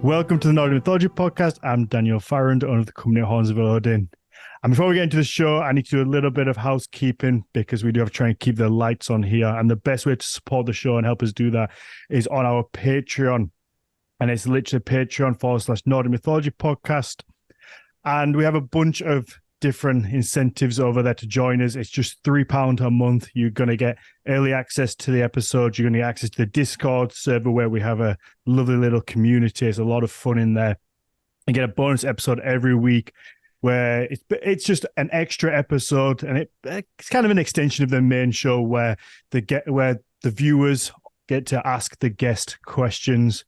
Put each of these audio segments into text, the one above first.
Welcome to the Nordic Mythology podcast. I'm Daniel Farrand, owner of the company Horns of Odin. And before we get into the show, I need to do a little bit of housekeeping because we do have to try and keep the lights on here. And the best way to support the show and help us do that is on our Patreon. And it's literally Patreon/Nordic Mythology podcast. And we have a bunch of different incentives over there to join us. It's just £3 a month. You're going to get early access to the episodes. You're going to get access to the Discord server where we have a lovely little community. It's a lot of fun in there. You get a bonus episode every week where it's just an extra episode, and it's kind of an extension of the main show where the viewers get to ask the guest questions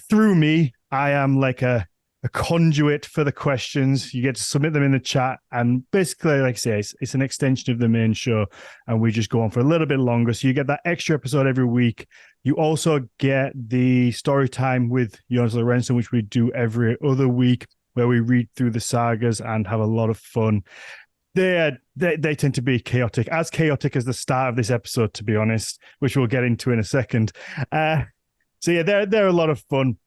through me. I am like a conduit for the questions. You get to submit them in the chat, and basically, like I say, it's an extension of the main show, and we just go on for a little bit longer. So you get that extra episode every week. You also get the story time with Jonas Lorentzen, which we do every other week, where we read through the sagas and have a lot of fun. They tend to be chaotic as the start of this episode, to be honest, which we'll get into in a second. So yeah, they're a lot of fun.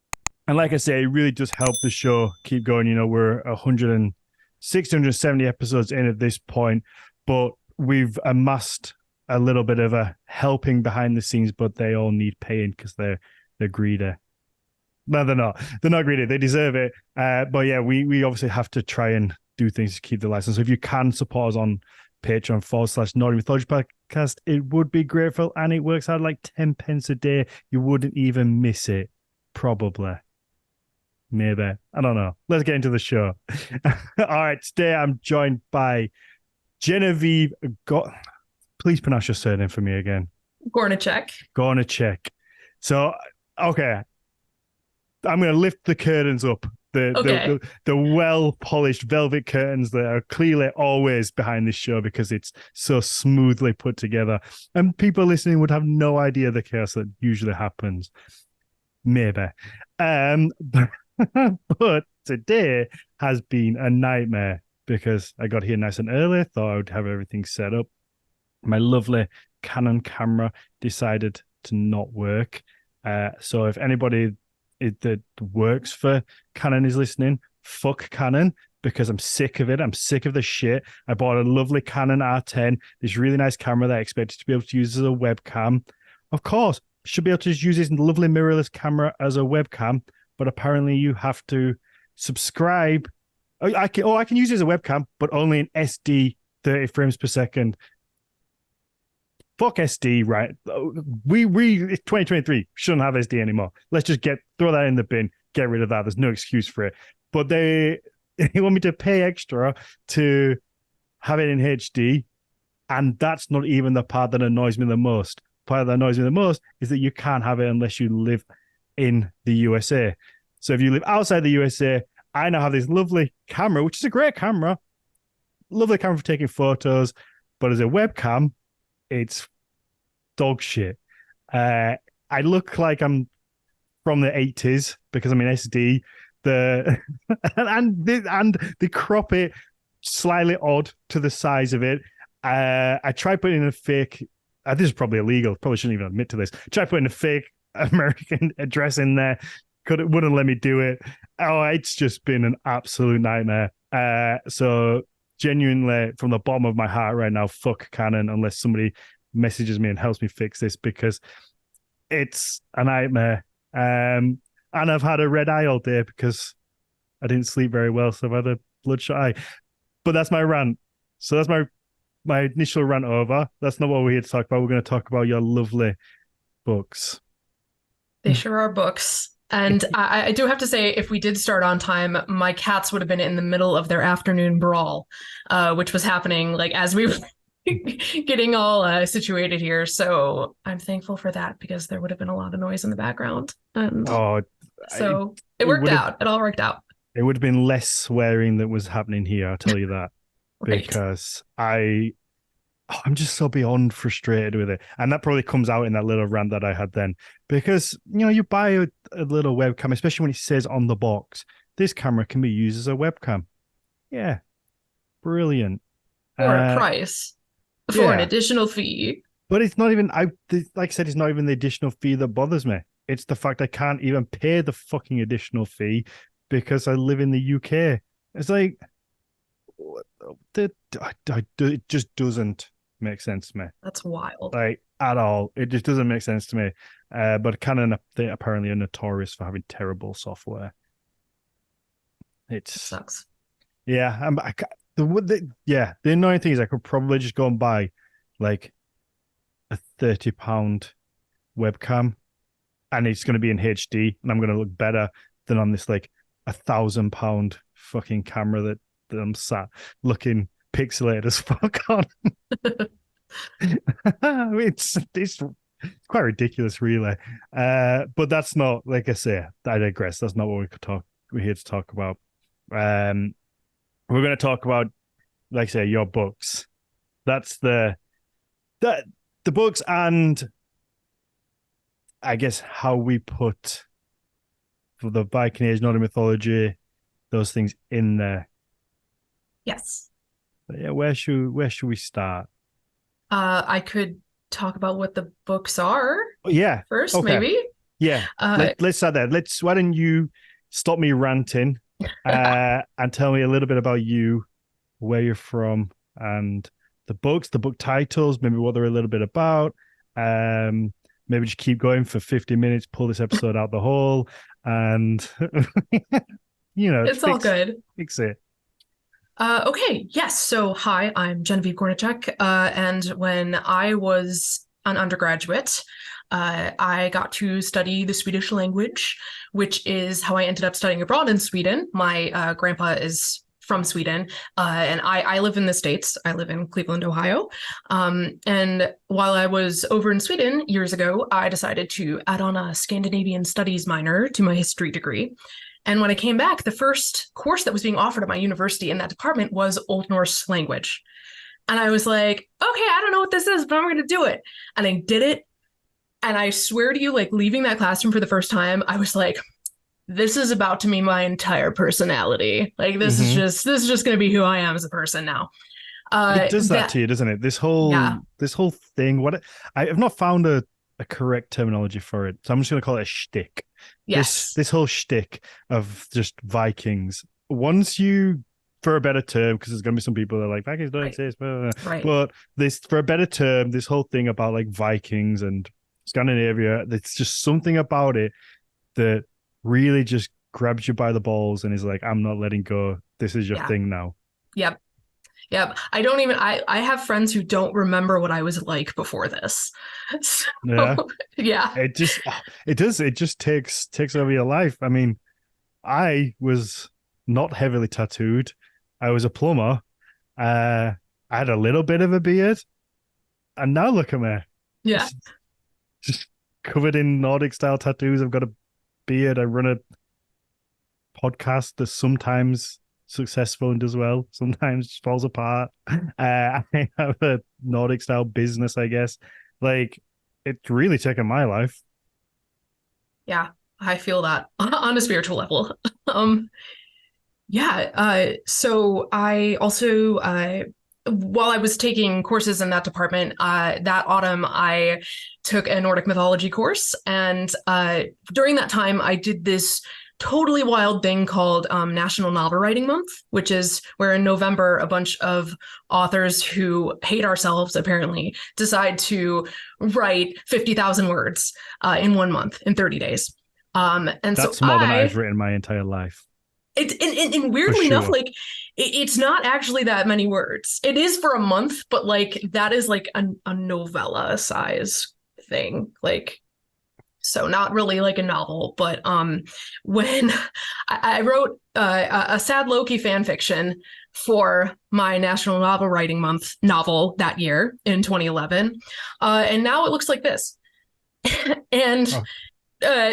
And like I say, it really does help the show keep going. You know, we're 160, 170 episodes in at this point, but we've amassed a little bit of a helping behind the scenes, but they all need paying because they're greedy. No, they're not. They're not greedy. They deserve it. But yeah, we obviously have to try and do things to keep the license. So if you can support us on Patreon/Nordic Mythology podcast, it would be grateful. And it works out like 10 pence a day. You wouldn't even miss it. Probably. Maybe. I don't know. Let's get into the show. All right. Today I'm joined by Genevieve. Please pronounce your surname for me again. Gornichec. So, okay. I'm going to lift the curtains up. The well-polished velvet curtains that are clearly always behind this show because it's so smoothly put together. And people listening would have no idea the chaos that usually happens. Maybe. But today has been a nightmare because I got here nice and early. Thought I would have everything set up. My lovely Canon camera decided to not work. So if anybody that works for Canon is listening, fuck Canon, because I'm sick of it. I'm sick of the shit. I bought a lovely Canon R10, this really nice camera that I expected to be able to use as a webcam. Of course, should be able to just use this lovely mirrorless camera as a webcam, but apparently you have to subscribe. I can use it as a webcam, but only in SD 30 frames per second. Fuck SD, right? We it's 2023, shouldn't have SD anymore. Let's just throw that in the bin, get rid of that. There's no excuse for it. But they want me to pay extra to have it in HD, and that's not even the part that annoys me the most. The part that annoys me the most is that you can't have it unless you live in the USA. So if you live outside the USA, I now have this lovely camera, which is a great camera, lovely camera for taking photos, but as a webcam, it's dog shit. I look like I'm from the 80s because I'm in SD. And they crop it slightly odd to the size of it. I tried putting in a fake. This is probably illegal. Probably shouldn't even admit to this. Tried putting a fake American address in there. Wouldn't let me do it. Oh, it's just been an absolute nightmare. So genuinely, from the bottom of my heart right now, fuck Canon unless somebody messages me and helps me fix this because it's a nightmare. And I've had a red eye all day because I didn't sleep very well, so I've had a bloodshot eye. But that's my rant. So that's my initial rant over. That's not what we're here to talk about. We're going to talk about your lovely books. They sure are books. And I do have to say, if we did start on time, my cats would have been in the middle of their afternoon brawl, which was happening like as we were getting all situated here. So I'm thankful for that because there would have been a lot of noise in the background. And so it worked out. It all worked out. It would have been less swearing that was happening here, I'll tell you that. Right. Because I'm just so beyond frustrated with it. And that probably comes out in that little rant that I had then. Because, you know, you buy a little webcam, especially when it says on the box, this camera can be used as a webcam. Yeah. Brilliant. For a price. For an additional fee. But it's not even, like I said, it's not even the additional fee that bothers me. It's the fact I can't even pay the fucking additional fee because I live in the UK. It's like, it just doesn't make sense to me. That's wild. Like, at all. It just doesn't make sense to me. But Canon, they apparently are notorious for having terrible software. It sucks. Yeah. The annoying thing is I could probably just go and buy like a £30 webcam, and it's going to be in HD, and I'm going to look better than on this like £1,000 fucking camera that I'm sat looking pixelated as fuck on. It's quite ridiculous, really. But that's not, like I say, I digress. That's not what we're here to talk about. We're going to talk about, like I say, your books. That's the books, and I guess how we put for the Viking Age, Nordic mythology, those things in there. Yes. But yeah, where should we start? I could talk about what the books are. Yeah. First, okay. maybe. Yeah. Let's start there. Why don't you stop me ranting and tell me a little bit about you, where you're from, and the books, the book titles, maybe what they're a little bit about. Maybe just keep going for 50 minutes, pull this episode out the hole, and it's all good. Fix it. Okay, yes. So, hi, I'm Genevieve Gornichec, and when I was an undergraduate, I got to study the Swedish language, which is how I ended up studying abroad in Sweden. My grandpa is from Sweden, and I live in the States. I live in Cleveland, Ohio. And while I was over in Sweden years ago, I decided to add on a Scandinavian studies minor to my history degree. And when I came back, the first course that was being offered at my university in that department was Old Norse language. And I was like, okay, I don't know what this is, but I'm going to do it. And I did it. And I swear to you, like leaving that classroom for the first time, I was like, this is about to be my entire personality. Like this is just going to be who I am as a person now. It does that to you, doesn't it? This whole thing. I have not found a correct terminology for it, so I'm just going to call it a shtick. Yes. This whole shtick of just Vikings. Once you, for a better term, because there's going to be some people that are like Vikings don't exist, but this, for a better term, this whole thing about like Vikings and Scandinavia, it's just something about it that really just grabs you by the balls and is like, I'm not letting go. This is your thing now. Yep. I have friends who don't remember what I was like before this. So, yeah. It just takes over your life. I mean, I was not heavily tattooed. I was a plumber. I had a little bit of a beard. And now look at me. Yeah. Just covered in Nordic style tattoos. I've got a beard. I run a podcast that's sometimes successful and does well, sometimes just falls apart. I have a Nordic style business, I guess. Like, it's really taken my life. Yeah, I feel that on a spiritual level. So I also while I was taking courses in that department, that autumn I took a Nordic mythology course, and during that time I did this totally wild thing called National Novel Writing Month, which is where in November a bunch of authors who hate ourselves apparently decide to write 50,000 words in 1 month, in 30 days. And that's more than I've written my entire life. And weirdly enough, like it's not actually that many words. It is for a month, but like that is like a novella size thing. Like, so not really like a novel, but when I wrote a sad Loki fan fiction for my National Novel Writing Month novel that year in 2011, and now it looks like this. And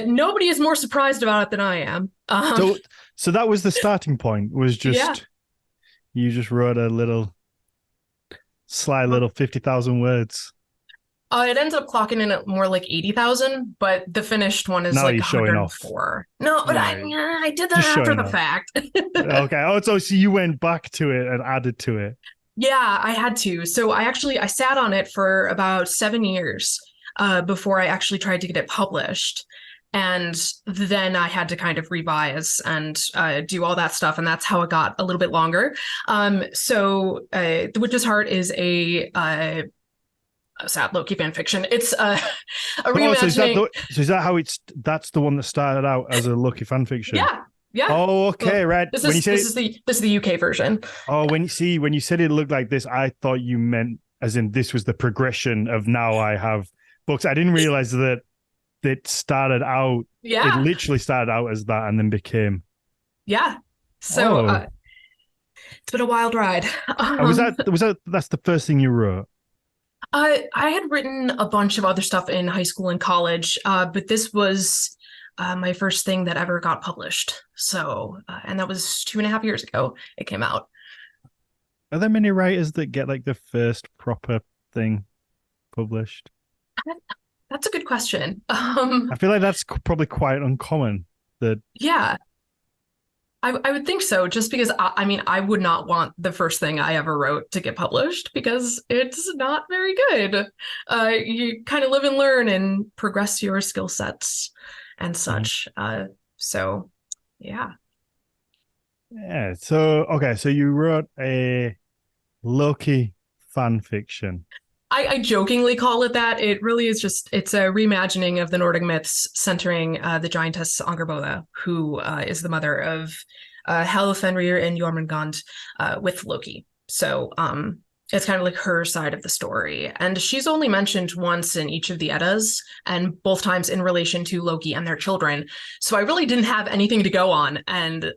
nobody is more surprised about it than I am. So that was the starting point, was just you just wrote a sly little 50,000 words. It ends up clocking in at more like 80,000, but the finished one is now like you're showing 104. No, but I did that after the fact. Okay. Oh, so you went back to it and added to it. Yeah, I had to. So I sat on it for about 7 years before I actually tried to get it published. And then I had to kind of revise and do all that stuff. And that's how it got a little bit longer. So The Witch's Heart is a sad Loki fan fiction. It's a reimagining. Is that how that's the one that started out as a Loki fan fiction? Yeah. Yeah. Oh, okay, Well, right. This is the UK version. Oh, when you said it looked like this, I thought you meant as in this was the progression of now I have books. I didn't realize that it started out. Yeah. It literally started out as that and then became. Yeah. So it's been a wild ride. That's the first thing you wrote? I had written a bunch of other stuff in high school and college, but this was my first thing that ever got published. So, and that was 2.5 years ago it came out. Are there many writers that get like the first proper thing published? That's a good question. I feel like that's probably quite uncommon. Yeah, I would think so, just because I would not want the first thing I ever wrote to get published because it's not very good. You kind of live and learn and progress your skill sets and such. So, yeah. Yeah. So, okay. So you wrote a Loki fan fiction. I jokingly call it that. It really is it's a reimagining of the Nordic myths centering the giantess Angerboda, who is the mother of Hel, Fenrir, and Jormungand with Loki. So it's kind of like her side of the story. And she's only mentioned once in each of the Eddas, and both times in relation to Loki and their children. So I really didn't have anything to go on. And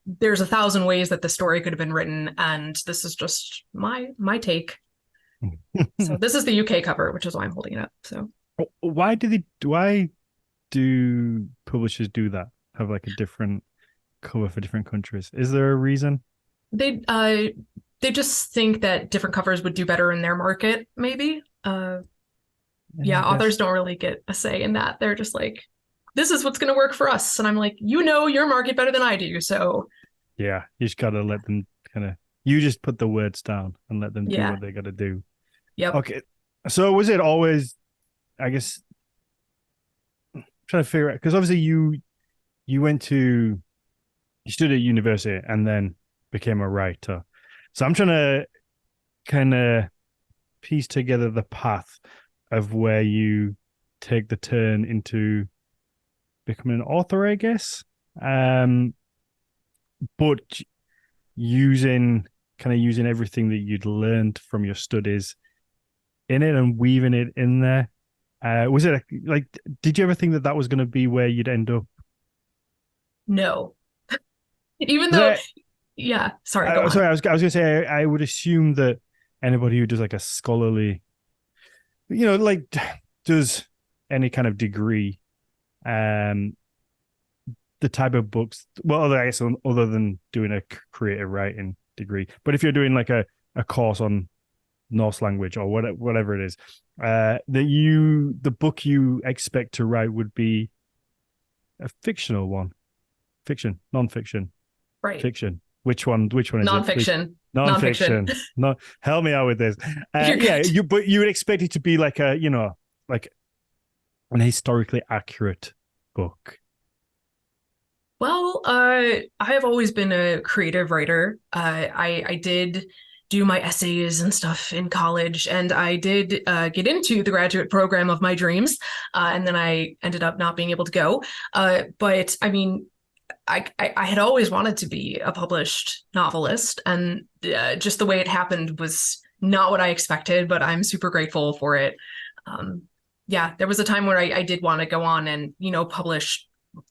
there's 1,000 ways that the story could have been written. And this is just my take. So this is the UK cover, which is why I'm holding it up. So why do publishers do that? Have like a different cover for different countries? Is there a reason? They just think that different covers would do better in their market, maybe. Authors don't really get a say in that. They're just like, this is what's going to work for us. And I'm like, you know your market better than I do. So yeah, you just got to let them you just put the words down and let them do what they got to do. Yep. Okay. So was it always, I guess, I'm trying to figure out, because obviously you stood at university and then became a writer. So I'm trying to kind of piece together the path of where you take the turn into becoming an author, I guess. But using everything that you'd learned from your studies in it and weaving it in there. Was it did you ever think that was going to be where you'd end up? No. Even though, yeah, sorry. Go on. Sorry, I was going to say, I would assume that anybody who does like a scholarly, does any kind of degree, the type of books, well, I guess other than doing a creative writing degree, but if you're doing like a course on Norse language or whatever it is, the book you expect to write would be a fictional one. Non-fiction. Right. Fiction. Which one is non-fiction. it? Non-fiction. No, help me out with this. But you would expect it to be like an historically accurate book. Well, I have always been a creative writer. I did do my essays and stuff in college, and I did get into the graduate program of my dreams, and then I ended up not being able to go. But I mean, I had always wanted to be a published novelist, and just the way it happened was not what I expected, but I'm super grateful for it. There was a time where I did want to go on and, publish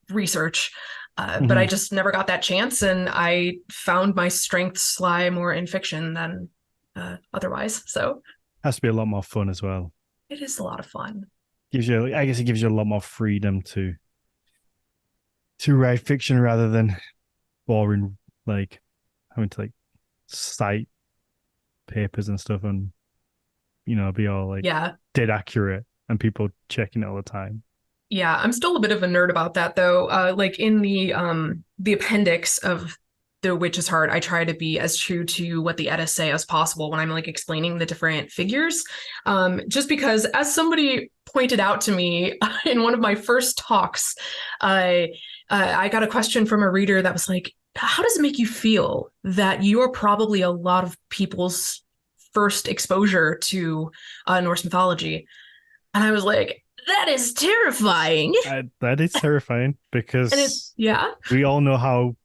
research, but I just never got that chance, and I found my strengths lie more in fiction than otherwise. So has to be a lot more fun as well. It is a lot of fun. I guess it gives you a lot more freedom to write fiction rather than boring, like having to cite papers and stuff and be all dead accurate and people checking it all the time. Yeah, I'm still a bit of a nerd about that though. In the appendix of The Witch's Heart, I try to be as true to what the Eddas say as possible when I'm explaining the different figures. Just because as somebody pointed out to me in one of my first talks. I got a question from a reader that was like, how does it make you feel that you are probably a lot of people's first exposure to Norse mythology? And I was like, that is terrifying. That is terrifying because we all know how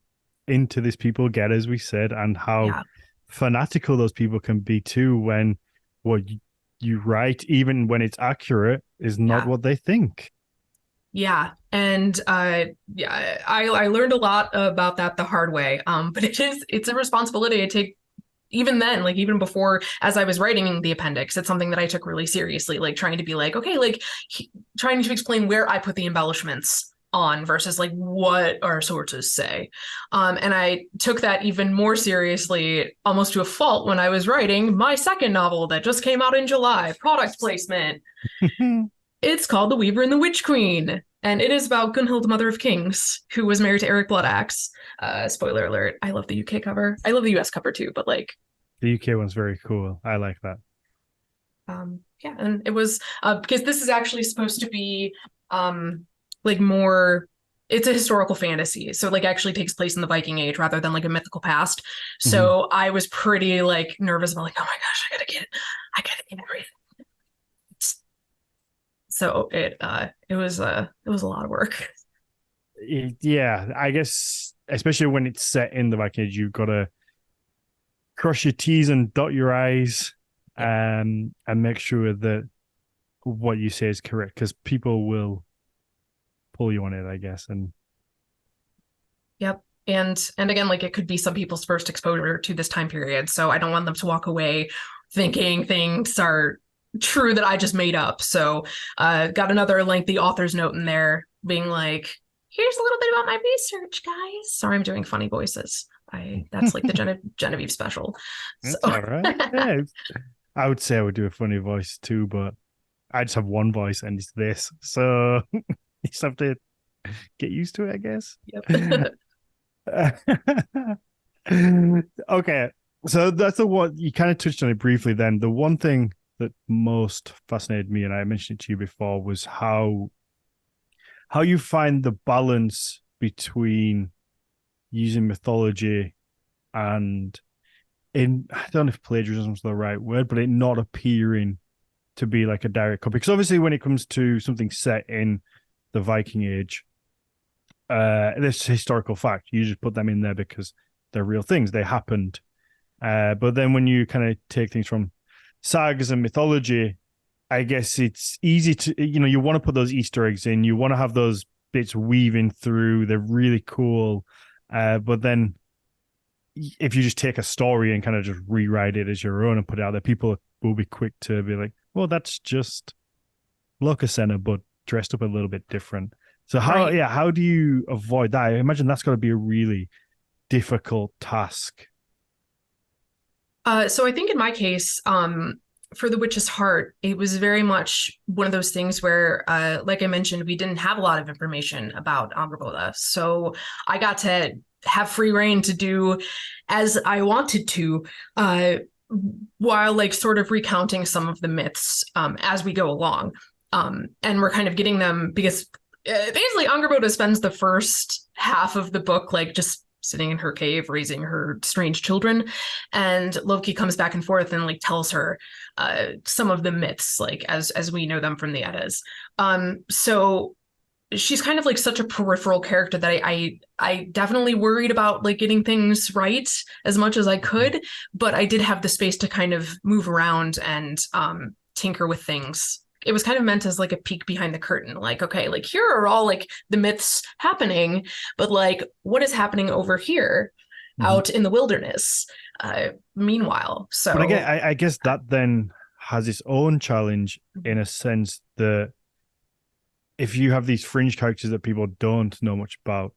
into this people get, as we said, and how fanatical those people can be too when what you write, even when it's accurate, is not what they think. Yeah. And I learned a lot about that the hard way. But it's a responsibility I take even then, like even before, as I was writing the appendix. It's something that I took really seriously, like trying to be like, okay, like trying to explain where I put the embellishments on versus like what our sources say. And I took that even more seriously, almost to a fault, when I was writing my second novel that just came out in July, product placement. It's called The Weaver and the Witch Queen, and it is about Gunhild, Mother of Kings, who was married to Eric Bloodaxe. Spoiler alert, I love the UK cover. I love the US cover too, but like the UK one's very cool. I like that. Yeah, and it was because this is actually supposed to be like more, it's a historical fantasy, so like actually takes place in the Viking Age rather than like a mythical past. So I was pretty like nervous about like, oh my gosh, I gotta get everything. So it was a lot of work. Yeah, I guess especially when it's set in the Viking Age, you've got to cross your T's and dot your I's, and make sure that what you say is correct, because people will pull you on it, I guess. And and again, like it could be some people's first exposure to this time period, so I don't want them to walk away thinking things are true that I just made up. So got another lengthy author's note in there being like, here's a little bit about my research, guys. Sorry, I'm doing funny voices. That's like the Genevieve special. That's all right. Yeah, I would say I would do a funny voice too, but I just have one voice and it's this. So you just have to get used to it, I guess. Yep. Okay. So that's the one you kind of touched on it briefly then. The one thing that most fascinated me, and I mentioned it to you before, was how you find the balance between using mythology and I don't know if plagiarism is the right word, but it not appearing to be like a direct copy. Because obviously when it comes to something set in the Viking Age, this historical fact, you just put them in there because they're real things. They happened. But then when you kind of take things from sagas and mythology, I guess it's easy to, you want to put those Easter eggs in. You want to have those bits weaving through. They're really cool. But then if you just take a story and kind of just rewrite it as your own and put it out there, people will be quick to be like, well, that's just Lokasenna, but dressed up a little bit different. So how do you avoid that? I imagine that's got to be a really difficult task. So I think in my case, for The Witch's Heart, it was very much one of those things where, like I mentioned, we didn't have a lot of information about Angrboda. So I got to have free reign to do as I wanted to, while like sort of recounting some of the myths as we go along. And we're kind of getting them because basically Angrboda spends the first half of the book like just sitting in her cave raising her strange children, and Loki comes back and forth and like tells her some of the myths like as we know them from the Eddas. So she's kind of like such a peripheral character that I definitely worried about like getting things right as much as I could, but I did have the space to kind of move around and tinker with things. It was kind of meant as like a peek behind the curtain, like, okay, like here are all like the myths happening, but like what is happening over here out in the wilderness meanwhile. So but again, I guess that then has its own challenge in a sense that if you have these fringe characters that people don't know much about,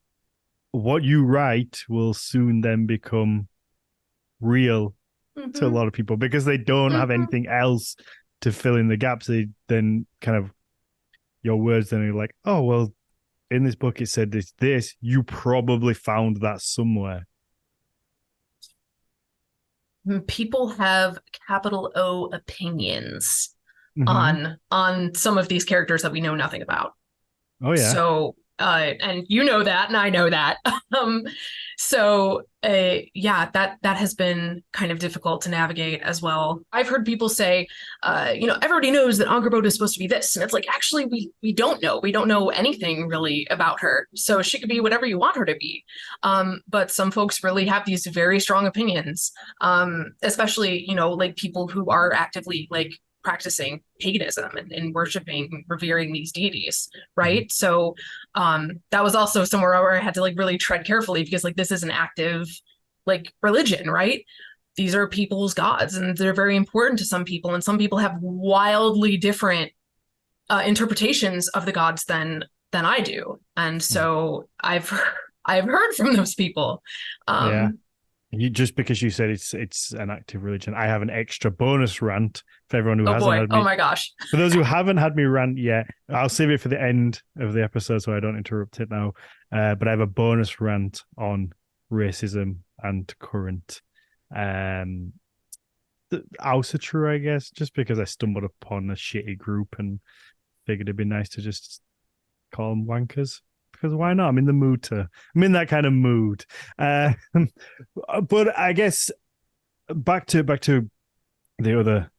what you write will soon then become real to a lot of people because they don't have anything else to fill in the gaps. They then kind of your words then are like, oh well, in this book it said this you probably found that somewhere. People have capital O opinions Hmm. on some of these characters that we know nothing about. Oh yeah. So, and you know that, and I know that. Um, yeah, that has been kind of difficult to navigate as well. I've heard people say, everybody knows that Angrboda is supposed to be this, and it's like actually we don't know. We don't know anything really about her. So she could be whatever you want her to be. But some folks really have these very strong opinions, especially like people who are actively like practicing paganism and worshiping, revering these deities, Mhm. right? So that was also somewhere where I had to like really tread carefully because like this is an active like religion, right? These are people's gods and they're very important to some people, and some people have wildly different interpretations of the gods than I do, and Mm. so I've heard from those people. Yeah. Um, You just because you said it's an active religion, I have an extra bonus rant for everyone who oh hasn't boy, had oh me. my gosh. For those who haven't had me rant yet, I'll save it for the end of the episode so I don't interrupt it now. But I have a bonus rant on racism and current um ousature, I guess, just because I stumbled upon a shitty group and figured it'd be nice to just call them wankers. Because why not? I'm in that kind of mood. Uh, but I guess back to the other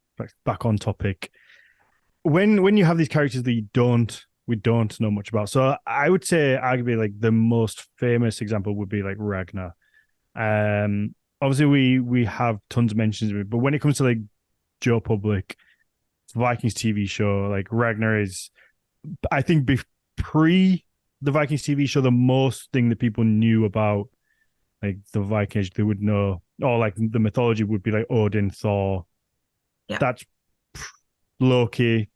back on topic. When you have these characters that we don't know much about. So I would say arguably like the most famous example would be like Ragnar. Obviously we have tons of mentions of it, but when it comes to like Joe Public, Vikings TV show, like Ragnar is, I think, pre the Vikings TV show, the most thing that people knew about like the Vikings they would know, or like the mythology would be like Odin, Thor. Yeah. That's Loki.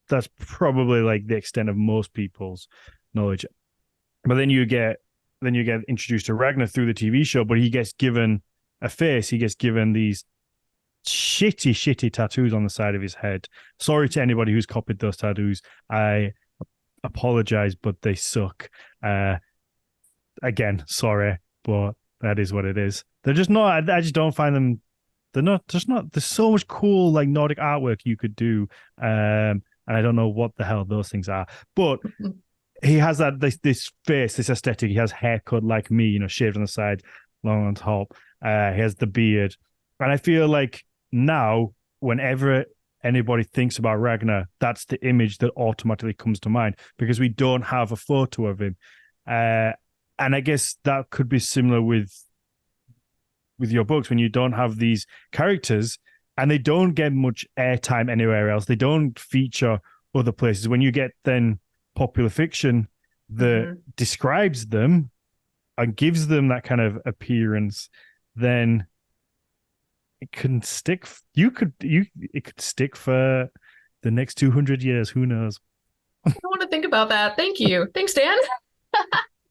That's probably like the extent of most people's knowledge. But then you get introduced to Ragnar through the TV show, but he gets given a face. He gets given these shitty tattoos on the side of his head. Sorry to anybody who's copied those tattoos. I apologize, but they suck. Again, sorry, but that is what it is. They're just not. I just don't find them. They're not. Just not. There's so much cool like Nordic artwork you could do, and I don't know what the hell those things are. But he has this face, this aesthetic. He has haircut like me, shaved on the side, long on top. He has the beard, and I feel like now, whenever anybody thinks about Ragnar, that's the image that automatically comes to mind because we don't have a photo of him. Uh, and I guess that could be similar with your books when you don't have these characters and they don't get much airtime anywhere else. They don't feature other places. When you get then popular fiction that describes them and gives them that kind of appearance, then it can stick. It could stick for the next 200 years. Who knows? I don't want to think about that. Thank you. Thanks, Dan.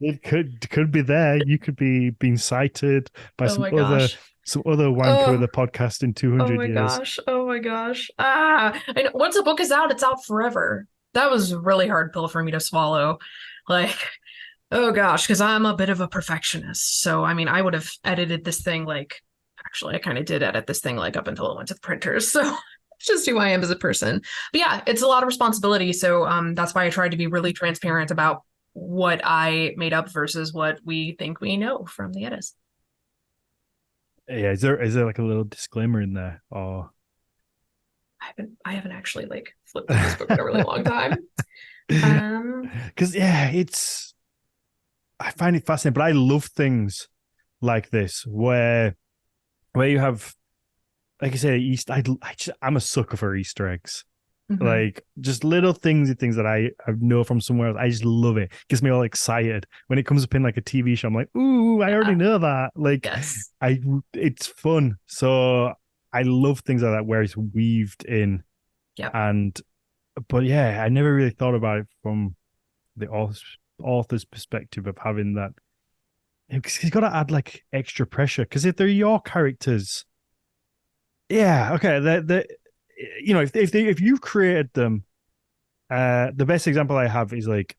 It could be there. You could be being cited by Oh my gosh. some other wanker with Oh, a podcast in oh 200 my years. gosh. Oh my gosh. I know. Once a book is out, it's out forever. That was a really hard pill for me to swallow. Like, oh gosh, because I'm a bit of a perfectionist. So, I mean, I would have edited this thing like, actually, I kind of did edit this thing like up until it went to the printers. So, it's just who I am as a person. But yeah, it's a lot of responsibility. So, that's why I tried to be really transparent about what I made up versus what we think we know from the edits. Yeah, is there like a little disclaimer in there or I haven't actually like flipped through this book in a really long time. Um, because yeah, I find it fascinating, but I love things like this where you have, like I say, I'm a sucker for Easter eggs. mhm. Like just little things that I know from somewhere else. I just love it. Gets me all excited when it comes up in like a TV show. I'm like, ooh, I already Yeah. know that. Like, Yes. it's fun. So I love things like that where it's weaved in. Yep. And but yeah, I never really thought about it from the author's perspective of having that. He's got to add like extra pressure because if they're your characters, yeah, okay, if you've created them, the best example I have is like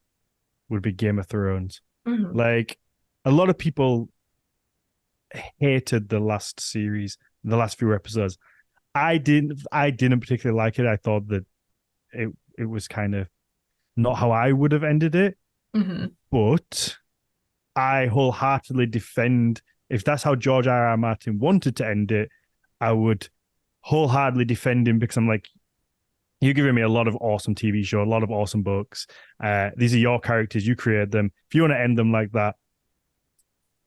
would be Game of Thrones. Mhm. Like a lot of people hated the last series, the last few episodes. I didn't particularly like it. I thought that it was kind of not how I would have ended it. Hmm. But I wholeheartedly defend, if that's how George R. R. Martin wanted to end it, I would wholeheartedly defend him, because I'm like, you're giving me a lot of awesome TV show, a lot of awesome books. These are your characters, you created them. If you want to end them like that,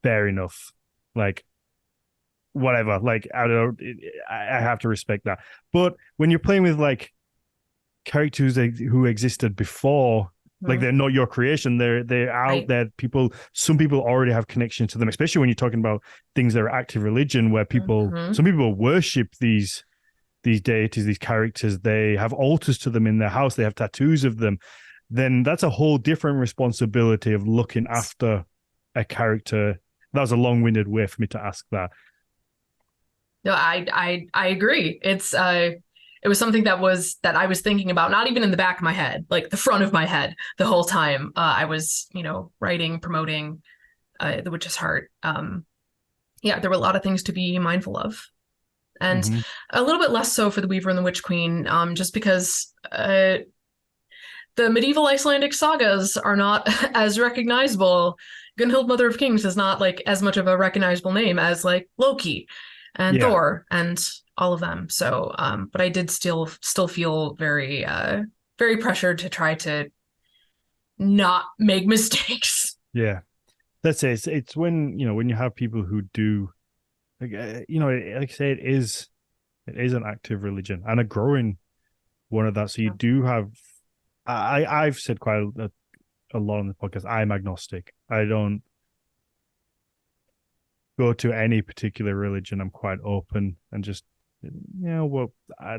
fair enough. Like, whatever. Like, I don't know, I have to respect that. But when you're playing with like characters who existed before, like they're not your creation, they're out Right. there. Some people already have connections to them, especially when you're talking about things that are active religion, where some people worship these deities, these characters. They have altars to them in their house, they have tattoos of them. Then that's a whole different responsibility of looking after a character. That was a long-winded way for me to ask that. No, I agree. It was something that I was thinking about, not even in the back of my head, like the front of my head the whole time. I was, writing, promoting The Witch's Heart. Yeah, there were a lot of things to be mindful of. And a little bit less so for the Weaver and the Witch Queen, just because the medieval Icelandic sagas are not as recognizable. Gunhild, Mother of Kings, is not like as much of a recognizable name as like Loki and Thor and all of them. So, but I did still feel very, very pressured to try to not make mistakes. Yeah, that's it. It's when when you have people who do, like like I say, it is an active religion and a growing one of that. So you do have. I've said quite a lot on the podcast. I'm agnostic. I don't go to any particular religion. I'm quite open and just I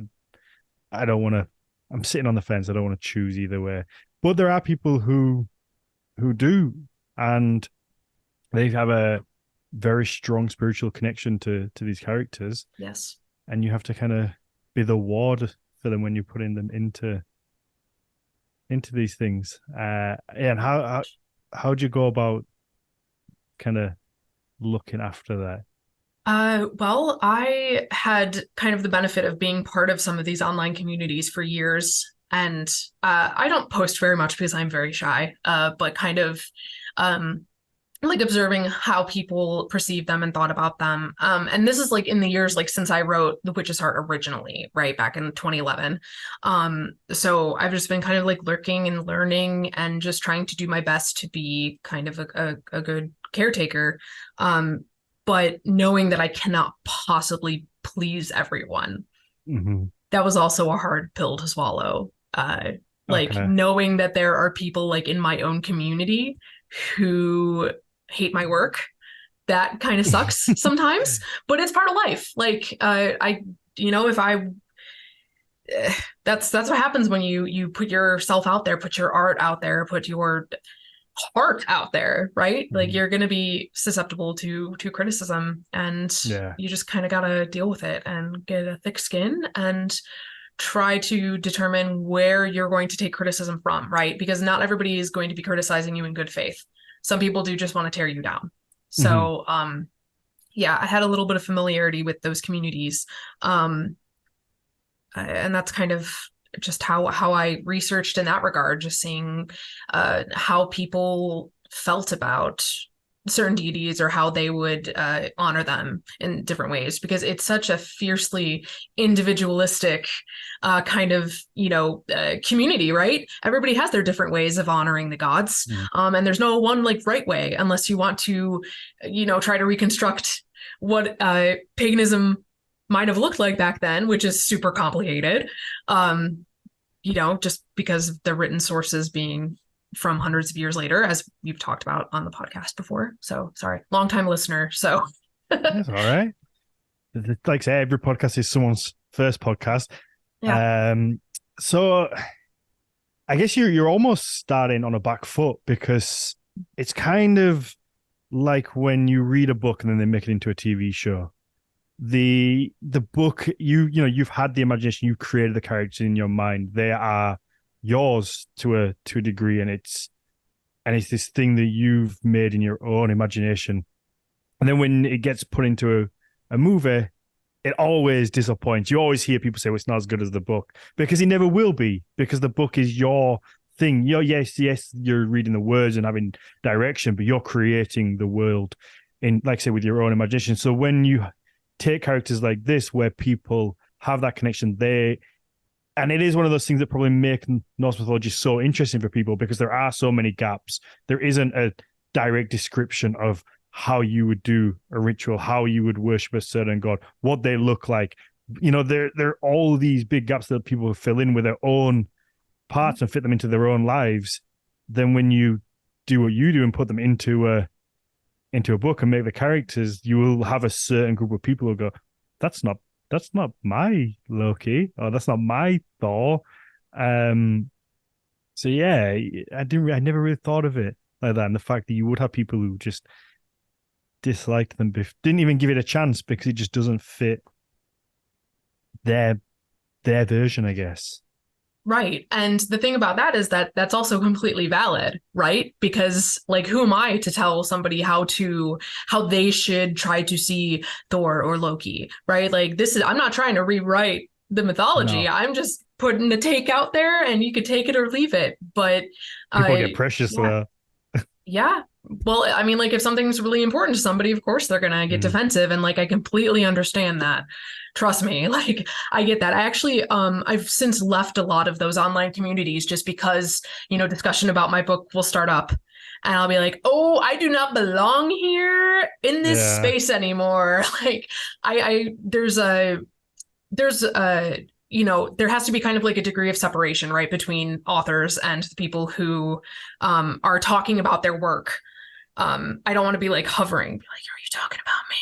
don't want to. I'm sitting on the fence. I don't want to choose either way. But there are people who do, and they have a very strong spiritual connection to these characters. Yes. And you have to kind of be the ward for them when you're putting them into these things. And how do you go about kind of looking after that? Well, I had kind of the benefit of being part of some of these online communities for years. And I don't post very much because I'm very shy, but kind of like observing how people perceive them and thought about them. And this is like in the years like since I wrote The Witch's Heart originally, right back in 2011. So I've just been kind of like lurking and learning and just trying to do my best to be kind of a good caretaker. But knowing that I cannot possibly please everyone. That was also a hard pill to swallow. Like knowing that there are people like in my own community who hate my work, that kind of sucks sometimes, but it's part of life. Like if I that's what happens when you put yourself out there, put your art out there, put your heart out there, right? Like you're going to be susceptible to criticism, and you just kind of got to deal with it and get a thick skin and try to determine where you're going to take criticism from, right? Because not everybody is going to be criticizing you in good faith. Some people do just want to tear you down. So, I had a little bit of familiarity with those communities. And that's kind of just how I researched in that regard, just seeing how people felt about certain deities or how they would honor them in different ways, because it's such a fiercely individualistic kind of community, right? Everybody has their different ways of honoring the gods, and there's no one like right way, unless you want to try to reconstruct what paganism might have looked like back then, which is super complicated, just because of the written sources being from hundreds of years later, as you've talked about on the podcast before. So sorry, long-time listener. So that's all right. Like I say, every podcast is someone's first podcast. Yeah. So I guess you're almost starting on a back foot, because it's kind of like when you read a book and then they make it into a TV show. The book, you've had the imagination, you've created the characters in your mind. They are yours to a degree, and it's this thing that you've made in your own imagination. And then when it gets put into a movie, it always disappoints. You always hear people say, well, it's not as good as the book, because it never will be, because the book is your thing. Yes, you're reading the words and having direction, but you're creating the world in, like I say, with your own imagination. So when you take characters like this, where people have that connection, and it is one of those things that probably make Norse mythology so interesting for people, because there are so many gaps. There isn't a direct description of how you would do a ritual, how you would worship a certain god, what they look like. There are all these big gaps that people fill in with their own parts and fit them into their own lives. Then when you do what you do and put them into a book and make the characters, you will have a certain group of people who go, that's not my Loki, or that's not my Thor. So yeah, I never really thought of it like that. And the fact that you would have people who just disliked them, didn't even give it a chance because it just doesn't fit their version, I guess. Right. And the thing about that is that that's also completely valid, right? Because like, who am I to tell somebody how they should try to see Thor or Loki, right? Like, I'm not trying to rewrite the mythology. No. I'm just putting a take out there, and you could take it or leave it. But people get precious yeah. Yeah. Well, I mean, like, if something's really important to somebody, of course they're gonna get defensive, and like, I completely understand that. Trust me, like, I get that. I actually, I've since left a lot of those online communities just because, discussion about my book will start up, and I'll be like, oh, I do not belong here in this space anymore. Like, there's a there has to be kind of like a degree of separation, right, between authors and the people who are talking about their work. I don't want to be like hovering, be like, are you talking about me?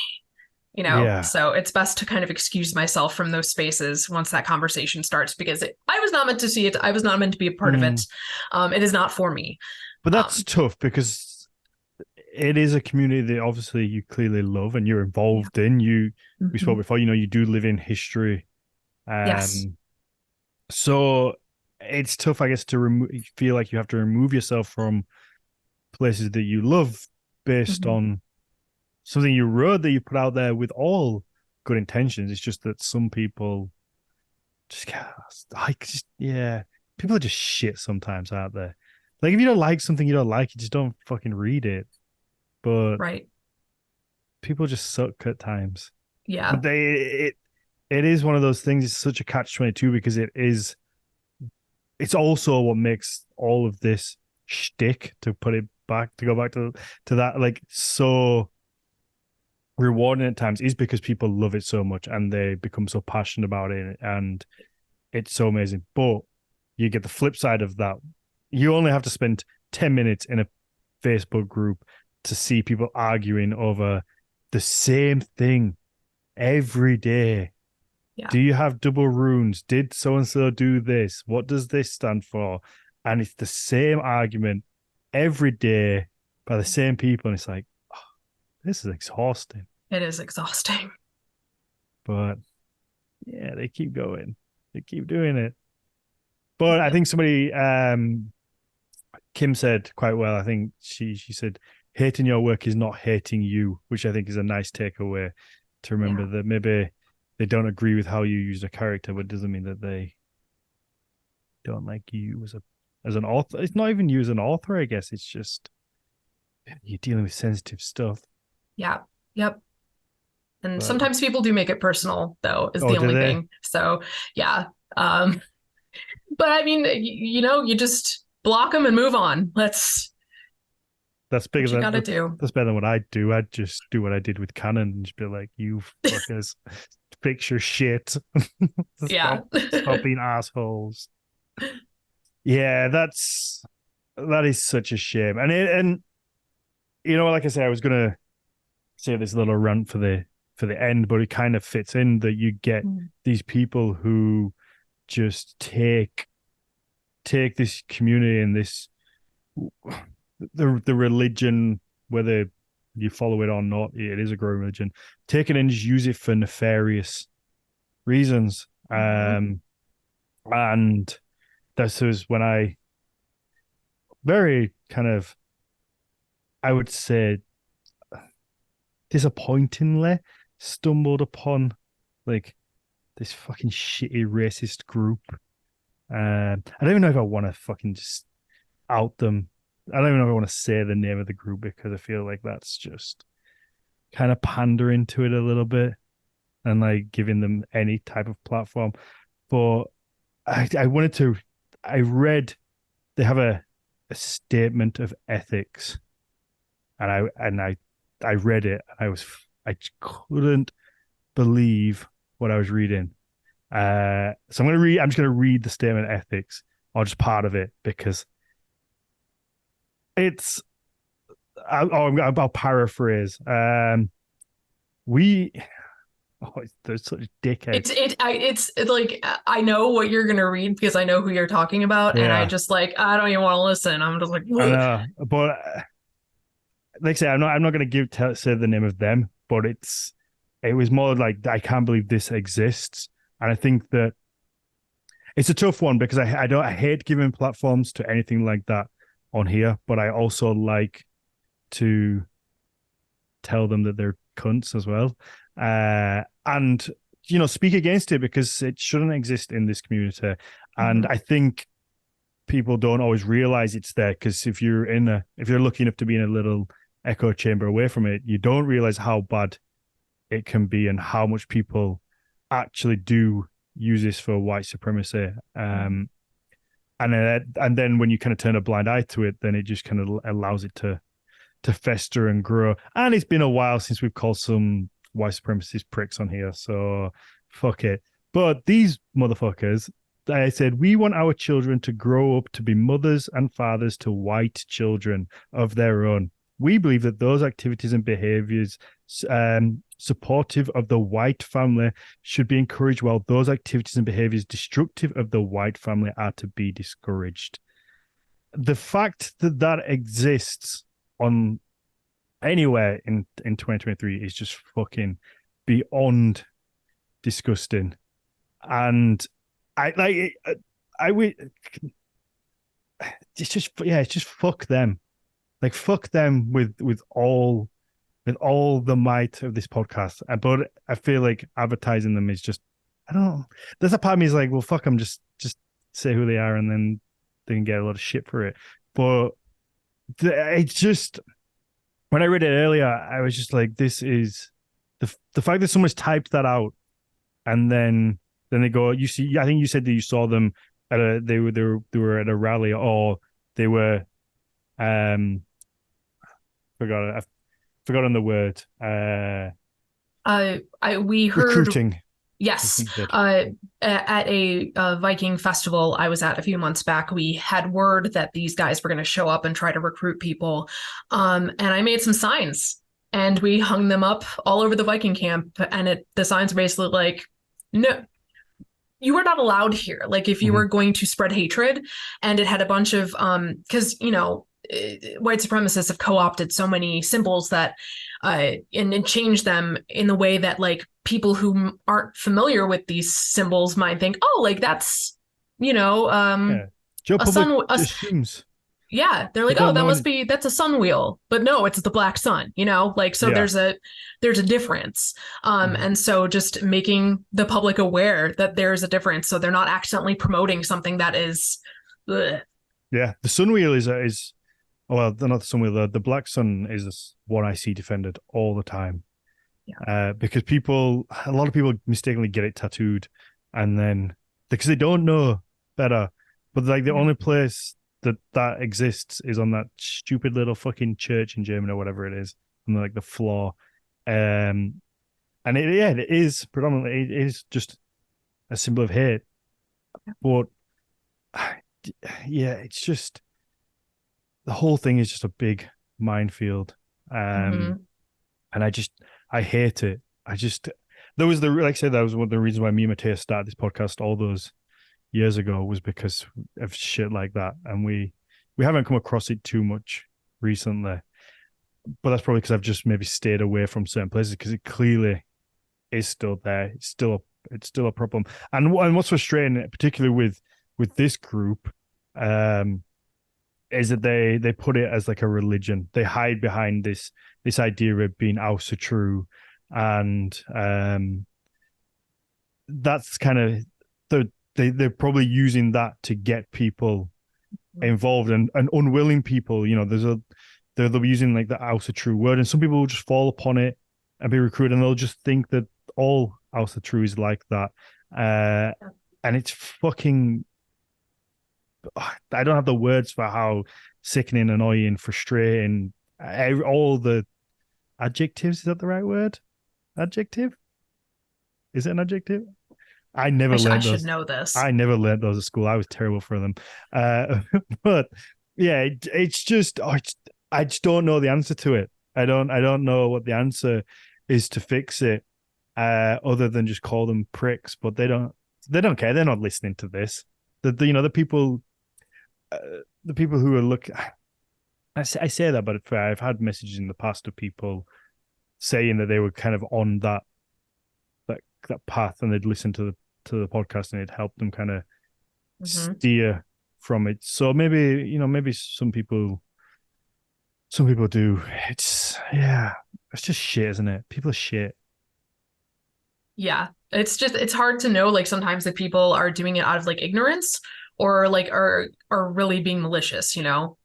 So it's best to kind of excuse myself from those spaces once that conversation starts, because I was not meant to see it. I was not meant to be a part of it. It is not for me. But that's tough, because it is a community that obviously you clearly love and you're involved in. We spoke before, you do live in history. Yes. So it's tough, I guess, to feel like you have to remove yourself from places that you love based on something you wrote that you put out there with all good intentions. It's just that some people people are just shit sometimes, aren't they? Like, if you don't like something, you don't like it, just don't fucking read it. But people just suck at times. Yeah. But it is one of those things. It's such a catch-22, because it's also what makes all of this shtick, to go back to that, like, so rewarding at times, is because people love it so much and they become so passionate about it, and it's so amazing. But you get the flip side of that. You only have to spend 10 minutes in a Facebook group to see people arguing over the same thing every day. Yeah. Do you have double runes? Did so-and-so do this? What does this stand for? And it's the same argument every day by the same people. And it's like, oh, this is exhausting. It is exhausting. But yeah, they keep going. They keep doing it. But I think somebody, Kim said quite well, I think she said, hating your work is not hating you, which I think is a nice takeaway to remember, that maybe they don't agree with how you use a character, but it doesn't mean that they don't like you as an author. It's not even you as an author, I guess. It's just you're dealing with sensitive stuff. Yeah. Yep. And sometimes people do make it personal, though, is the only thing. So, yeah. But I mean, you just block them and move on. That's bigger than gotta do. That's better than what I do. I'd just do what I did with Canon and just be like, you fuckers, fix your shit. Stop being assholes. Yeah, that is such a shame. And like I said, I was gonna say this little rant for the end, but it kind of fits in that you get these people who just take this community and this the religion, whether you follow it or not, it is a growing religion, take it and just use it for nefarious reasons. And this was when I very kind of, I would say, disappointingly stumbled upon like this fucking shitty racist group. I don't even know if I want to fucking just out them. I don't even know if I want to say the name of the group because I feel like that's just kind of pandering to it a little bit and like giving them any type of platform. But I wanted to. I read they have a statement of ethics, and I read it. And I couldn't believe what I was reading. So I'm gonna read. I'm just gonna read the statement of ethics, or just part of it, because it's. I'll paraphrase. We. Oh, there's such dickheads. It's like I know what you're gonna read because I know who you're talking about, and I Yeah, just like I don't even want to listen. I'm just like, I ugh. know, but like I say, I'm not going to say the name of them, but it was more like I can't believe this exists, and I think that it's a tough one because I hate giving platforms to anything like that on here, but I also like to tell them that they're cunts as well, and speak against it because it shouldn't exist in this community, and Mhm. I think people don't always realize it's there because if you're lucky enough to be in a little echo chamber away from it, you don't realize how bad it can be and how much people actually do use this for white supremacy. And then when you kind of turn a blind eye to it, then it just kind of allows it to fester and grow. And it's been a while since we've called some white supremacist pricks on here, so fuck it. But these motherfuckers, I said, we want our children to grow up to be mothers and fathers to white children of their own. We believe that those activities and behaviors supportive of the white family should be encouraged, while those activities and behaviors destructive of the white family are to be discouraged. The fact that that exists on anywhere in 2023 is just fucking beyond disgusting. And I like I would it's just fuck them. Like fuck them with all the might of this podcast. But I feel like advertising them is just, I don't know. There's a part of me is like, well, fuck them, just say who they are and then they can get a lot of shit for it. But it's just, when I read it earlier, I was just like, this is the fact that someone's typed that out and then they go, you see, I think you said that you saw them at they were at a rally, or they were um I've forgotten the word. We heard Recruiting. yes, at a Viking festival I was at a few months back, we had word that these guys were going to show up and try to recruit people. And I made some signs and we hung them up all over the Viking camp. And the signs are basically like, no, you are not allowed here. Like if you were going to spread hatred, and it had a bunch of because white supremacists have co-opted so many symbols that and changed them in the way that like people who aren't familiar with these symbols might think, oh, like that's Joe a Public sun. assumes Yeah, they're they like, oh, don't that know must any. be that's a sun wheel, but no, it's the black sun. Like so Yeah. there's a difference. And so just making the public aware that there's a difference, so they're not accidentally promoting something that is. Ugh. Yeah, the sun wheel is well, they're not the sun wheel. The black sun is one I see defended all the time. Yeah. Because a lot of people mistakenly get it tattooed, and then because they don't know better, but like the only place that exists is on that stupid little fucking church in Germany or whatever it is, on like the floor. And it is predominantly, it is just a symbol of hate. But yeah, it's just, the whole thing is just a big minefield. Mm-hmm. And I hate it. There was like I said, that was one of the reasons why me and Matthias started this podcast all those years ago, was because of shit like that. And we haven't come across it too much recently, but that's probably because I've just maybe stayed away from certain places, because it clearly is still there. It's still a problem. And what's frustrating, particularly with this group, is that they put it as like a religion. They hide behind this idea of being also true, and that's kind of they're probably using that to get people involved, and unwilling people, they'll be using like the House of True word, and some people will just fall upon it and be recruited, and they'll just think that all House of True is like that. And it's fucking, I don't have the words for how sickening, annoying, frustrating, all the adjectives. Is that the right word? Adjective? Is it an adjective? I never I learned should those. know this. I never learned those at school. I was terrible for them. But yeah, it's just, I just don't know the answer to it. I don't know what the answer is to fix it, other than just call them pricks. But they don't care. They're not listening to this. The people, who are looking. I say that, but I've had messages in the past of people saying that they were kind of on that path, and they'd listen to the podcast, and it helped them kind of steer from it. So maybe some people do. It's just shit, isn't it? People are shit. Yeah, it's hard to know, like, sometimes that people are doing it out of like ignorance, or like are really being malicious,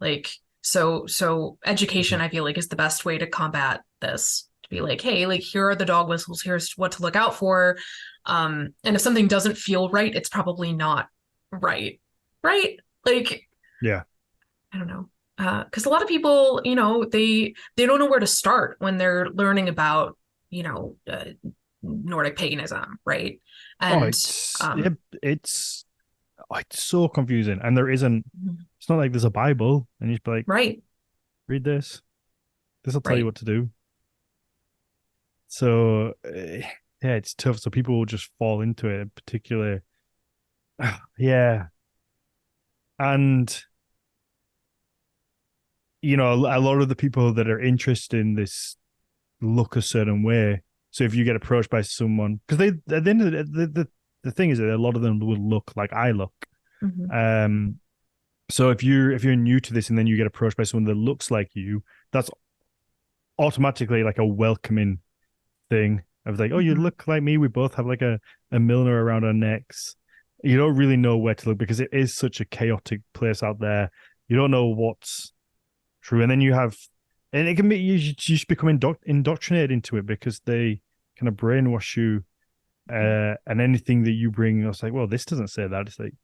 like, so education, I feel like, is the best way to combat this, to be like, hey, like, here are the dog whistles, here's what to look out for. And if something doesn't feel right, it's probably not right. Like, Yeah. I don't know. Because a lot of people, they don't know where to start when they're learning about, Nordic paganism, right? And it's so confusing, and there isn't. It's not like there's a Bible, and you just be like, right, read this. This will tell you what to do. So it's tough. So people will just fall into it, in particular. Yeah, and a lot of the people that are interested in this look a certain way. So if you get approached by someone, because they, at the end of the thing is that a lot of them will look like I look. So if you're new to this, and then you get approached by someone that looks like you, that's automatically like a welcoming thing of like, oh, you look like me. We both have like a Milner around our necks. You don't really know where to look, because it is such a chaotic place out there. You don't know what's true, and then and it can be, you just become indoctrinated into it, because they kind of brainwash you, and anything that you bring, it's like, well, this doesn't say that. It's like,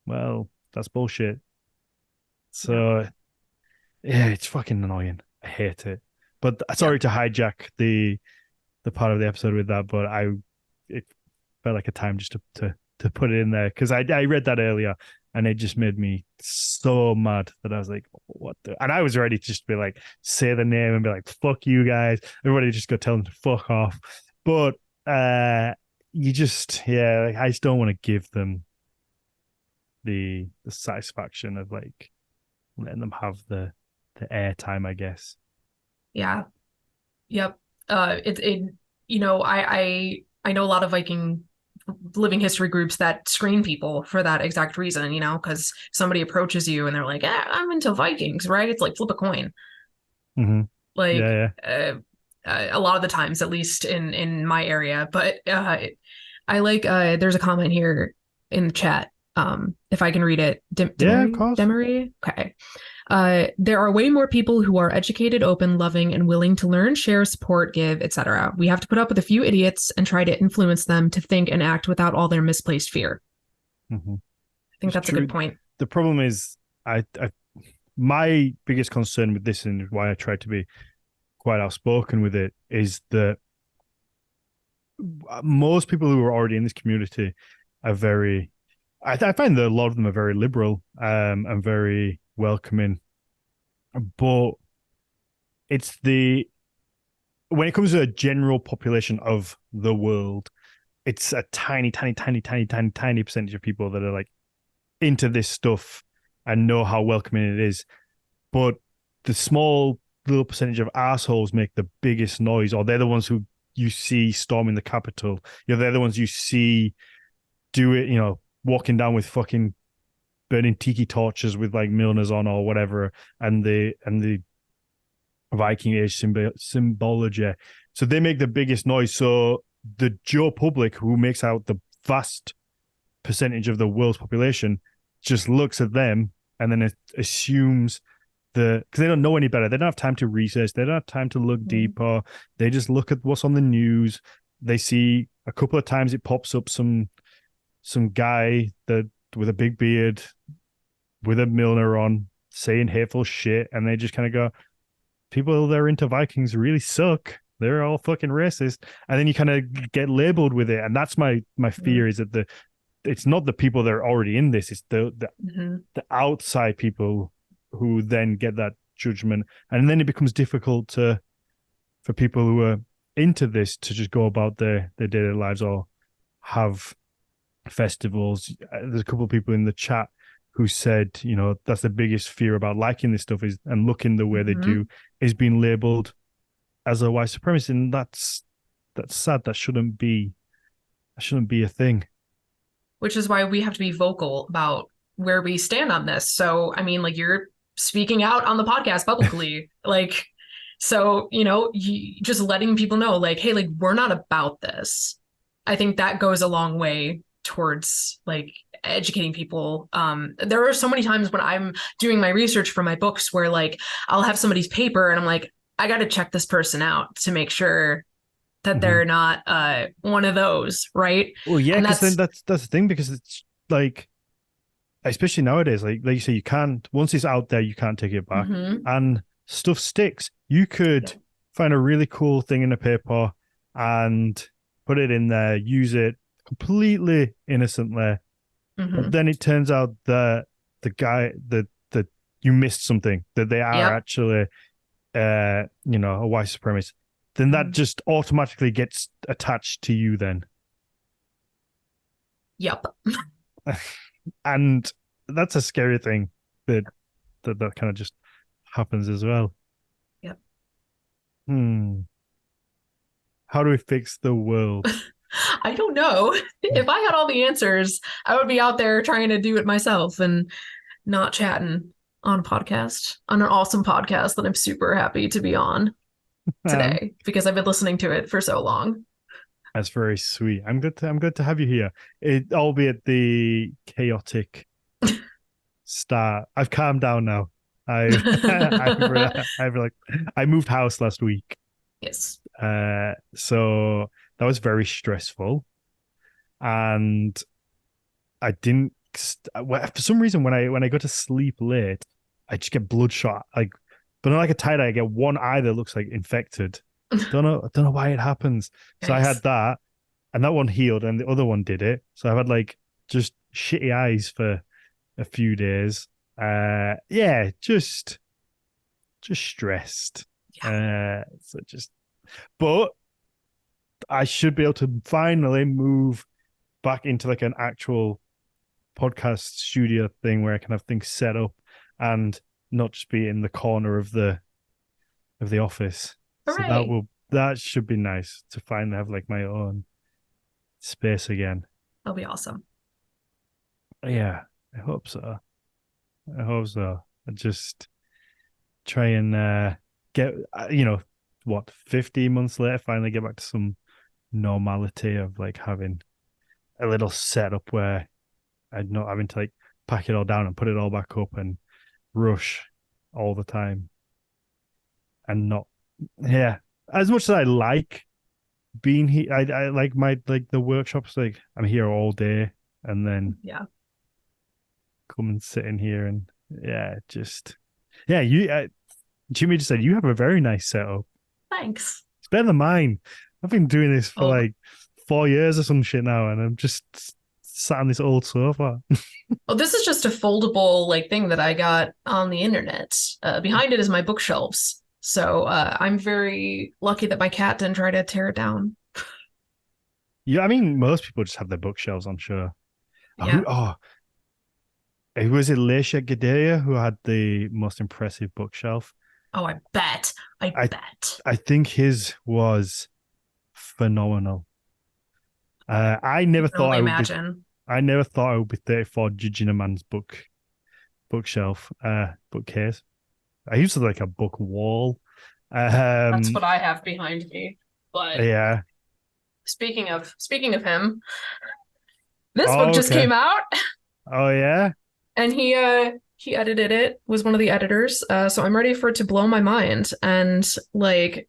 well, that's bullshit. So yeah, it's fucking annoying. I hate it. But sorry to hijack the part of the episode with that, but it felt like a time just to put it in there, because I read that earlier, and it just made me so mad that I was like, what the? And I was ready to just be like, say the name and be like, fuck you guys. Everybody just go tell them to fuck off. But you just, like, I just don't want to give them the satisfaction of like letting them have the airtime, I guess. Yeah. Yep. I know a lot of Viking living history groups that screen people for that exact reason, because somebody approaches you and they're like, I'm into Vikings, right? It's like flip a coin. Like, a lot of the times, at least in my area. But I like, there's a comment here in the chat. If I can read it. Of course. Demery? Okay. There are way more people who are educated, open, loving, and willing to learn, share, support, give, etc. We have to put up with a few idiots and try to influence them to think and act without all their misplaced fear. I think that's true. A good point. The problem is, my biggest concern with this, and why I try to be quite outspoken with it, is that most people who are already in this community are very, I find that a lot of them are very liberal, and very welcoming, but it's when it comes to a general population of the world, it's a tiny percentage of people that are like into this stuff and know how welcoming it is. But the small little percentage of assholes make the biggest noise, or they're the ones who you see storming the Capitol. They're the ones you see do it, walking down with fucking burning tiki torches with like Milners on or whatever, and the Viking Age symbology. So they make the biggest noise. So the Joe public, who makes out the vast percentage of the world's population, just looks at them and then it assumes because they don't know any better. They don't have time to research. They don't have time to look deeper. They just look at what's on the news. They see a couple of times it pops up some guy that with a big beard with a Milner on saying hateful shit, and they just kind of go, people that are into Vikings really suck. They're all fucking racist. And then you kind of get labeled with it. And that's my fear, is that it's not the people that are already in this, it's the outside people who then get that judgment. And then it becomes difficult for people who are into this to just go about their daily lives or have festivals. There's a couple of people in the chat who said, that's the biggest fear about liking this stuff and looking the way they do, is being labeled as a white supremacist. And that's sad. That shouldn't be a thing. Which is why we have to be vocal about where we stand on this. So, I mean, like, you're speaking out on the podcast publicly, like, so, just letting people know, like, hey, like, we're not about this. I think that goes a long way towards like educating people. There are so many times when I'm doing my research for my books where like I'll have somebody's paper and I'm like, I got to check this person out to make sure that they're not one of those, right? Well, yeah, because then that's the thing, because it's like, especially nowadays, like you say, you can't, once it's out there, you can't take it back, and stuff sticks. You could find a really cool thing in a paper and put it in there, use it completely innocently, but then it turns out that the guy that you missed something, that they are actually a white supremacist, then that just automatically gets attached to you then. And that's a scary thing that kind of just happens as well. How do we fix the world? I don't know. If I had all the answers, I would be out there trying to do it myself and not chatting on a podcast, on an awesome podcast that I'm super happy to be on today because I've been listening to it for so long. That's very sweet. I'm good to have you here. Albeit the chaotic start. I've calmed down now. I moved house last week. Yes. So that was very stressful, and I didn't. For some reason, when I go to sleep late, I just get bloodshot. Like, but not like a tie-dye. I get one eye that looks like infected. Don't know why it happens. Nice. So I had that, and that one healed, and the other one did it. So I've had like just shitty eyes for a few days. Just stressed. But I should be able to finally move back into like an actual podcast studio thing where I can have things set up and not just be in the corner of the office. Hooray. So that should be nice to finally have like my own space again. That'll be awesome. Yeah, I hope so. I just try and get 15 months later, finally get back to some normality of like having a little setup where I'm not having to like pack it all down and put it all back up and rush all the time. And not, as much as I like being here, I like the workshops, like I'm here all day and then come and sit in here and Jimmy just said you have a very nice setup. Thanks. It's better than mine. I've been doing this for like 4 years or some shit now, and I'm just sat on this old sofa. Well, this is just a foldable like thing that I got on the internet. Behind it is my bookshelves. So I'm very lucky that my cat didn't try to tear it down. Yeah, I mean, most people just have their bookshelves, I'm sure. Yeah. Was it Leisha Gadeya who had the most impressive bookshelf? Oh, I bet. I bet. I think his was phenomenal. I never thought I never thought I would be 34 judging a man's bookcase. I used to like a book wall. That's what I have behind me. But yeah, speaking of him, this book Oh, just okay. came out, Oh, yeah. and he edited it, was one of the editors. So I'm ready for it to blow my mind and like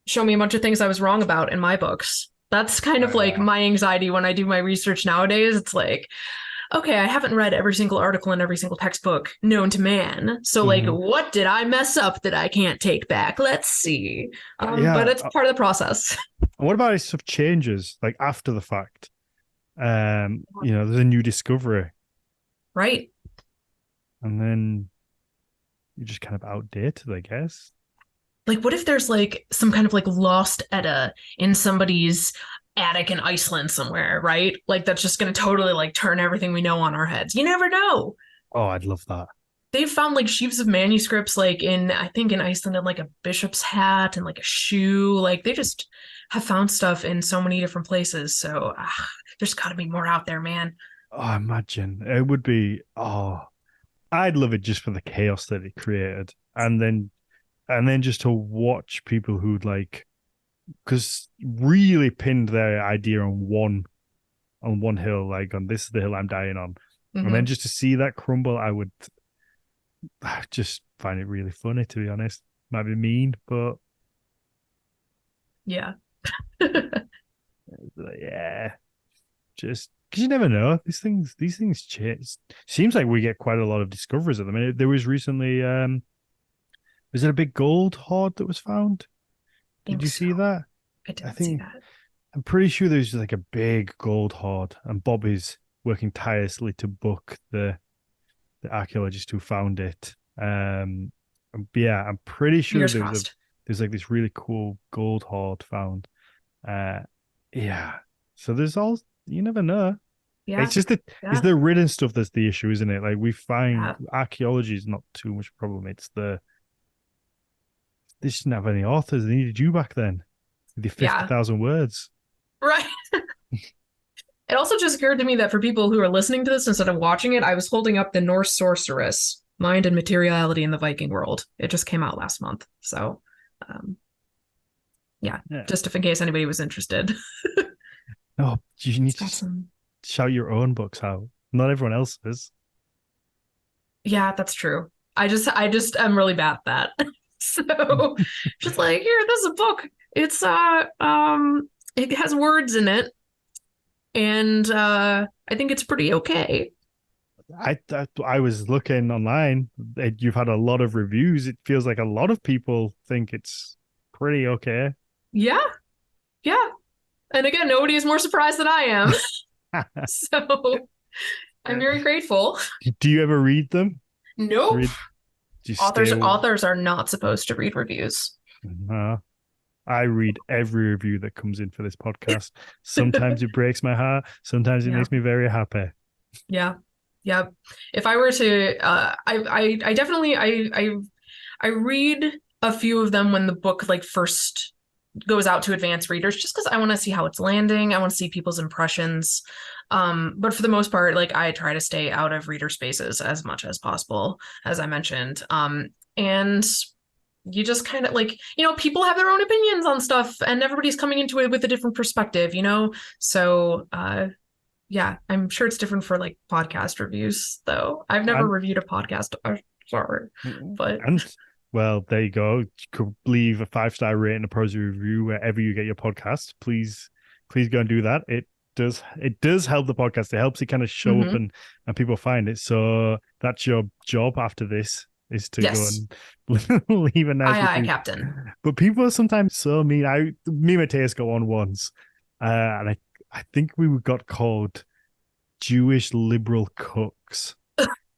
show me a bunch of things I was wrong about in my books. That's kind of like Uh, my anxiety when I do my research nowadays. It's like, okay, I haven't read every single article in every single textbook known to man. So, like, mhm. what did I mess up that I can't take back? Let's see. But Yeah. it's part of the process. What about if stuff changes like after the fact? There's a new discovery, Right. and then you're just kind of outdated, I guess. Like, what if there's like some kind of like lost Edda in somebody's attic in Iceland somewhere, right? Like, that's just going to totally like turn everything we know on our heads. You never know. Oh, I'd love that. They've found like sheaves of manuscripts like in I think in Iceland in like a bishop's hat and like a shoe. Like they just have found stuff in so many different places. So there's got to be more out there, man. Oh, imagine it would be. Oh, I'd love it just for the chaos that it created, and then just to watch people who'd like, because really pinned their idea on one hill, like on this is the hill I'm dying on, and then Hmm. just to see that crumble, I just find it really funny, to be honest. Might be mean, but Yeah. yeah, just because you never know. These things change. Seems like we get quite a lot of discoveries at the minute. There was recently, was it a big gold hoard that was found? Did Think you so. see that? I I didn't see think that. I'm pretty sure there's like a big gold hoard, and Bob is working tirelessly to book the archaeologist who found it. Yeah, I'm pretty sure Fingers crossed. there's like this really cool gold hoard found. Uh, yeah. So there's all you never know. Yeah. It's just that it's Yeah. the written stuff that's the issue, isn't it? Like we find Yeah. archaeology is not too much problem. It's they just didn't have any authors. They needed you back then with your fifty Yeah. thousand words. Right. It also just occurred to me that for people who are listening to this instead of watching it, I was holding up the Norse Sorceress, Mind and Materiality in the Viking World. It just came out last month. So, um, yeah, Yeah. just if in case anybody was interested. No, you need It's to got some. shout your own books out. Not everyone else is. Yeah, that's true. I just am really bad at that. So, just like, here, this is a book. It's it has words in it, and I think it's pretty okay. I was looking online. You've had a lot of reviews. It feels like a lot of people think it's pretty okay. Yeah, yeah. And again, nobody is more surprised than I am. So I'm very grateful. Do you ever read them? Nope. Read? Do you stay? Authors are not supposed to read reviews. No. I read every review that comes in for this podcast. Sometimes it breaks my heart. Sometimes it Yeah. makes me very happy. Yeah. Yeah. If I were to I definitely I read a few of them when the book like first goes out to advanced readers just because I want to see how it's landing. I want to see people's impressions. But for the most part, like I try to stay out of reader spaces as much as possible, as I mentioned. And you just kind of like, people have their own opinions on stuff and everybody's coming into it with a different perspective, So yeah, I'm sure it's different for like podcast reviews, though. I've never And reviewed a podcast, sorry, but and well, there you go. You could leave a 5-star rating, a positive review wherever you get your podcast. Please go and do that. It does help the podcast. It helps it kind of show up mhm. and people find it. So that's your job after this is to go Yes, and leave a nice aye, aye, review. Captain. But people are sometimes so mean. Me and Mateus go on once, and I think we got called Jewish liberal cooks,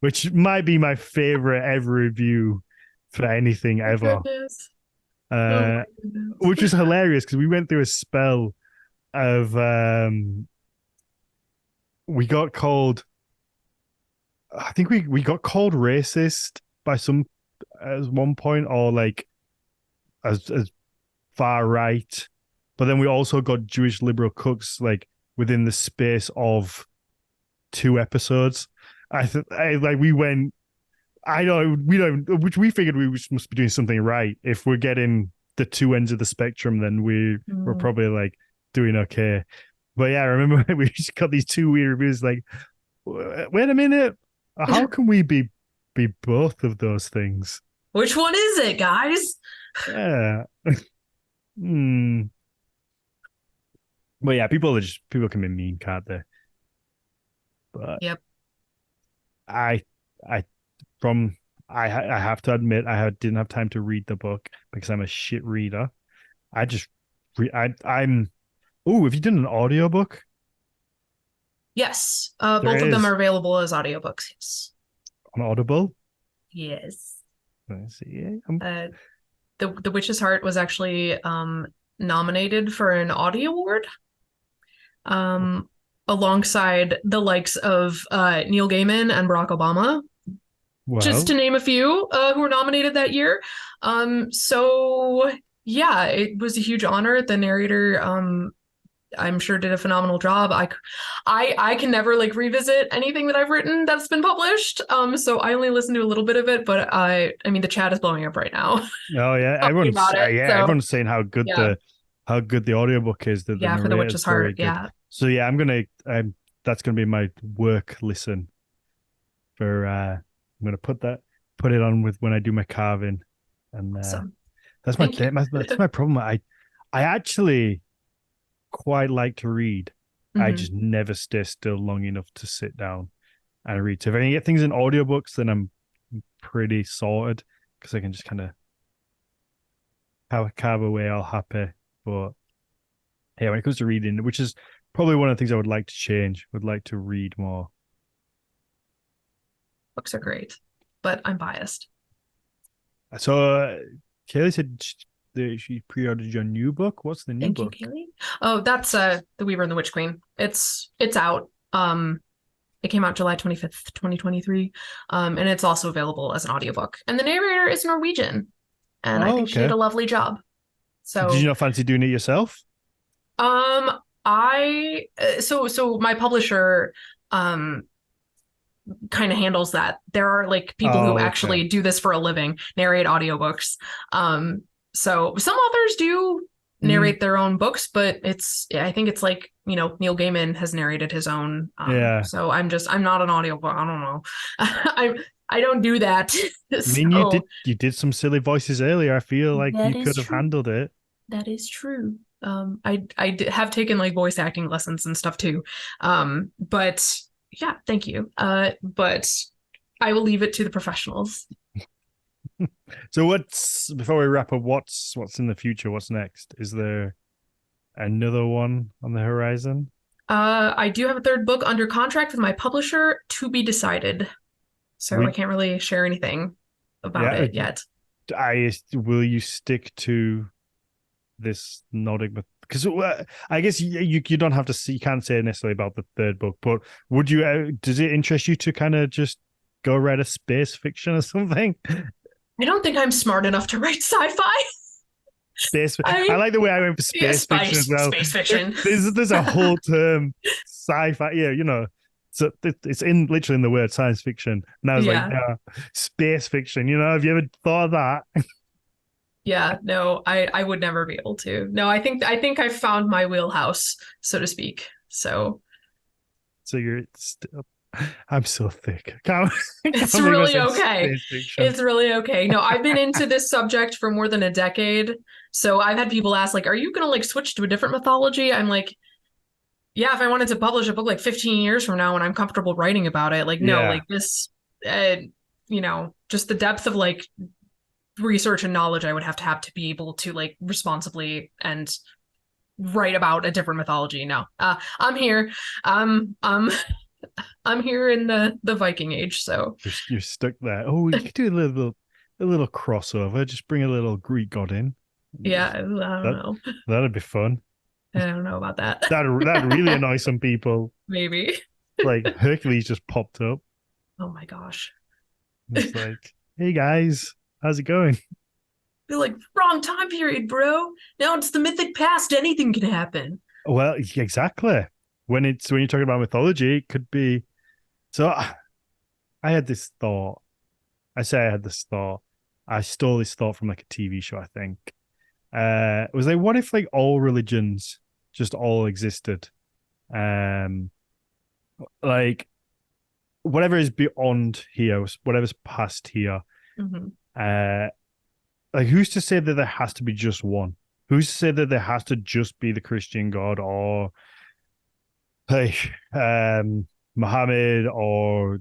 which might be my favorite ever review for anything My ever. goodness. Oh Uh, my goodness. which was hilarious because we went through a spell of we got called. I think we got called racist by some at one point, or like as far right, but then we also got Jewish liberal cooks like within the space of 2 episodes. Like we went. I know we don't, which we figured we must be doing something right. If we're getting the two ends of the spectrum, then we're Mm. probably like doing okay. But yeah, I remember we just got these two weird reviews. Like, wait a minute, how can we be both of those things? Which one is it, guys? Yeah. Hmm. But yeah, people can be mean, can't they? But Yep. I I from I have to admit didn't have time to read the book because I'm a shit reader. I just I'm oh, have you done an audiobook? Yes. There Both of them is are available as audiobooks. Yes. on Audible. Yes. Let's see. Uh, the Witch's Heart was actually nominated for an Audie Award um, alongside the likes of Neil Gaiman and Barack Obama, just to Well, name a few who were nominated that year. So yeah, it was a huge honor. The narrator, I'm sure, did a phenomenal job. I can never like revisit anything that I've written that's been published. So I only listened to a little bit of it, but I mean, the chat is blowing up right now oh yeah, talking about it. So everyone's saying yeah, how good the audiobook is. That the yeah, for The narrator's Witch's very Heart. good. Yeah, So yeah, that's gonna be my work listen for I'm gonna put it on with when I do my carving, and awesome. that's Thank you. that's my problem. I actually quite like to read. I Hmm. just never stay still long enough to sit down and read. So if I can get things in audiobooks, then I'm pretty sorted because I can just kind of carve away all happy. But yeah, when it comes to reading, which is probably one of the things I would like to change, would like to read more. Books are great, but I'm biased. So Kaylee said she pre-ordered your new book. What's the new Thank you, book? Kaylee. Oh, that's The Weaver and the Witch Queen. It's out. It came out July 25th, 2023. And it's also available as an audiobook. And the narrator is Norwegian. And I Oh, think she did okay. a lovely job. Did you So, not fancy doing it yourself? I so my publisher um kind of handles that. There are like people who Oh, okay. actually do this for a living, narrate audiobooks. So some authors do Mm, narrate their own books, but I think it's like, Neil Gaiman has narrated his own. yeah. So I'm not an audiobook. I don't know. I don't do that. I mean, So you did some silly voices earlier. I feel like that you is could have true. handled it. That is true. Have taken like voice acting lessons and stuff too. But yeah, thank you. But I will leave it to the professionals. So what's before we wrap up, what's in the future? What's next? Is there another one on the horizon? I do have a third book under contract with my publisher to be decided. So I We can't really share anything about yeah, it yet. I will you stick to this Nordic because I guess you don't have to see you can't say necessarily about the third book, but would you does it interest you to kind of just go write a space fiction or something? I don't think I'm smart enough to write sci-fi. Space. I I like the way I went for Yeah, space fiction as well. space fiction. There's a whole term, sci-fi. Yeah, so it's in literally in the word science fiction. And I was like, Yeah. no, space fiction. Have you ever thought of that? Yeah, no, I would never be able to. No, I think I found my wheelhouse, so to speak. So So you're still. I'm so thick. Can't it's believe I really said okay. space fiction. It's really okay. No, I've been into this subject for more than a decade. So I've had people ask, like, are you gonna like switch to a different mythology? I'm like, yeah, if I wanted to publish a book like 15 years from now when I'm comfortable writing about it, like, no, Yeah. like this, uh, just the depth of like research and knowledge I would have to be able to like responsibly and write about a different mythology. No, I'm here. Um, I'm here in the Viking Age. So You're stuck there. Oh, we could do a little crossover. Just bring a little Greek god in. yeah, I don't That know. that'd be fun. I don't know about that. That'd really annoy some people. Maybe. Like Hercules just popped up. Oh my gosh. It's like, hey guys, how's it going? Feel like wrong time period, bro. Now it's the mythic past. Anything can happen. Well, exactly. When you're talking about mythology, it could be. So I had this thought. I say I had this thought. I stole this thought from like a TV show, I think. It was like, what if like all religions just all existed. Like whatever is beyond here, whatever's past here. Mm-hmm. Like who's to say that there has to be just one? Who's to say that there has to just be the Christian God or like Muhammad or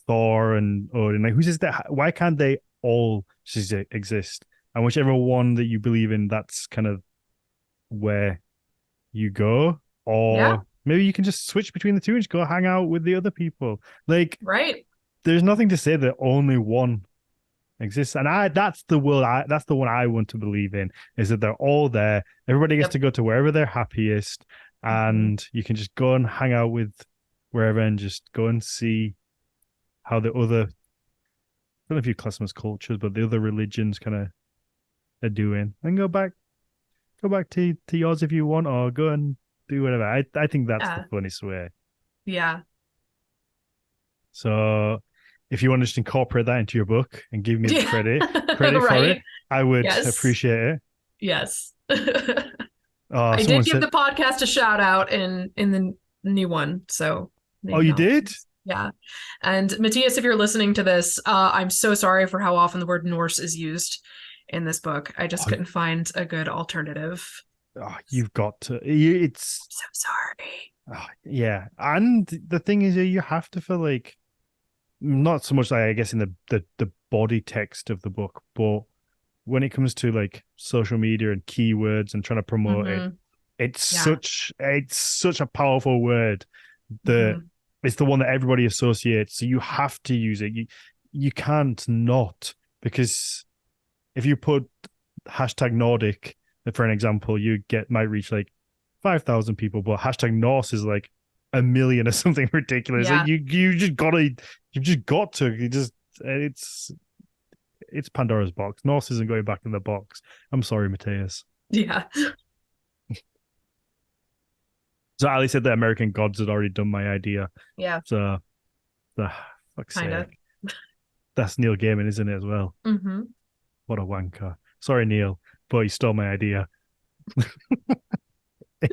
Thor and Odin? Like who says that? Why can't they all just exist? And whichever one that you believe in, that's kind of where you go. Yeah. Or maybe you can just switch between the two and just go hang out with the other people. Like Right. there's nothing to say that only one exists. And that's the world that's the one I want to believe in, is that they're all there. Everybody gets Yep. to go to wherever they're happiest, and you can just go and hang out with wherever and just go and see how the other, I don't know if you class them as cultures, but the other religions kind of are doing. And go back to yours if you want, or go and do whatever. I think that's the funniest way. Yeah. So if you want to just incorporate that into your book and give me the credit Right. for it, I would appreciate it. Yes. I did give the podcast a shout out in the new one. So you did? Yeah. And Matthias, if you're listening to this, I'm so sorry for how often the word Norse is used in this book. I just couldn't find a good alternative. Oh, you've got to. It's I'm so sorry. Yeah. And the thing is, you have to feel like, not so much like, I guess, in the body text of the book, but when it comes to like social media and keywords and trying to promote it, it's such a powerful word that it's the one that everybody associates. So you have to use it. You can't not, because if you put hashtag Nordic, for an example, you might reach like 5,000 people, but hashtag Norse is like 1 million or something ridiculous. Yeah. Like you've just got to. It's Pandora's box. Norse isn't going back in the box. I'm sorry, Matthias. Yeah. So Ali said that American Gods had already done my idea. Yeah. So, fuck's Kinda. sake. That's Neil Gaiman, isn't it, as well? Mm-hmm. What a wanker. Sorry, Neil, but you stole my idea.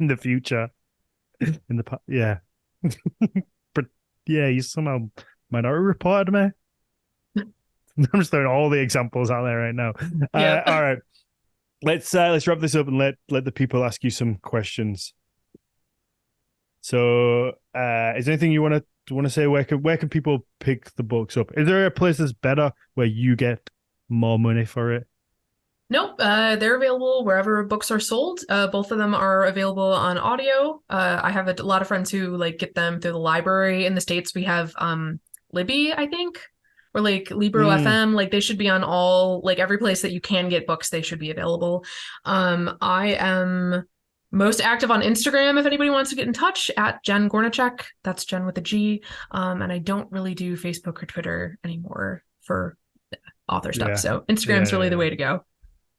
In the future. In the past, yeah. But yeah, you somehow Minority Reported me. I'm just throwing all the examples out there right now. Yeah. All right. Let's wrap this up and let the people ask you some questions. So, is there anything you want to say? Where can people pick the books up? Is there a place that's better where you get more money for it? Nope. They're available wherever books are sold. Both of them are available on audio. I have a lot of friends who like get them through the library in the States. We have Libby, I think, or like Libro FM. Like they should be on all, like every place that you can get books, they should be available. I am most active on Instagram if anybody wants to get in touch, at Jen Gornichec. That's Jen with a G. And I don't really do Facebook or Twitter anymore for author stuff. Yeah. So Instagram's really the way to go.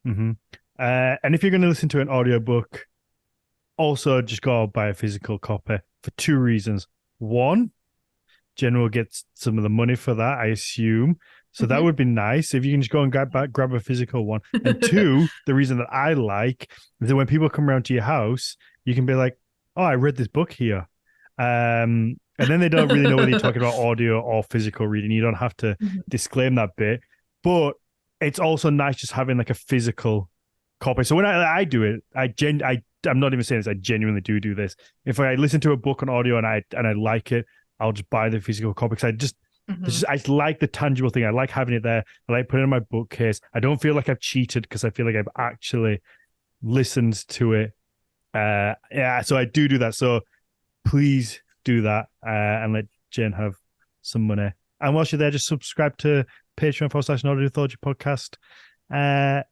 Mm-hmm. And if you're going to listen to an audiobook, also just go out buy a physical copy for 2 reasons. One, Jen will get some of the money for that, I assume. So that would be nice if you can just go and grab a physical one. And 2, the reason that I like is that when people come around to your house, you can be like, "Oh, I read this book here," and then they don't really know whether you're talking about audio or physical reading. You don't have to disclaim that bit, but it's also nice just having like a physical copy. So when I do it, I'm not even saying this, I genuinely do this. If I listen to a book on audio and I like it, I'll just buy the physical copy, because I like the tangible thing. I like having it there. I like putting it in my bookcase. I don't feel like I've cheated because I feel like I've actually listened to it. So I do that. So please do that and let Jen have some money. And whilst you're there, just subscribe to Patreon.com/Mythology podcast and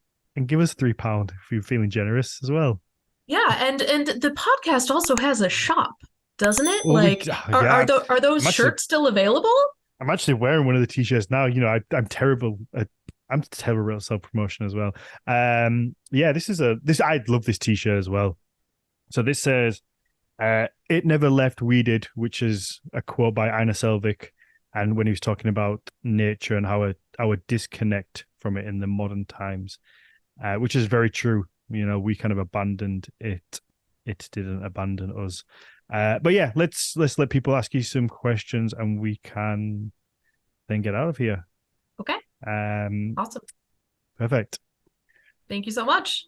give us £3 if you're feeling generous as well. Yeah, and the podcast also has a shop, doesn't it? Well, like, are those shirts still available? I'm actually wearing one of the t-shirts now. You know, I'm terrible at self-promotion as well. I love this t-shirt as well. So this says, "It never left, we did," which is a quote by Einar Selvik, and when he was talking about nature and our disconnect from it in the modern times, which is very true. You know, we kind of abandoned it it didn't abandon us. But yeah, let's let people ask you some questions, and we can then get out of here. Okay. Um, Awesome. Perfect. Thank you so much.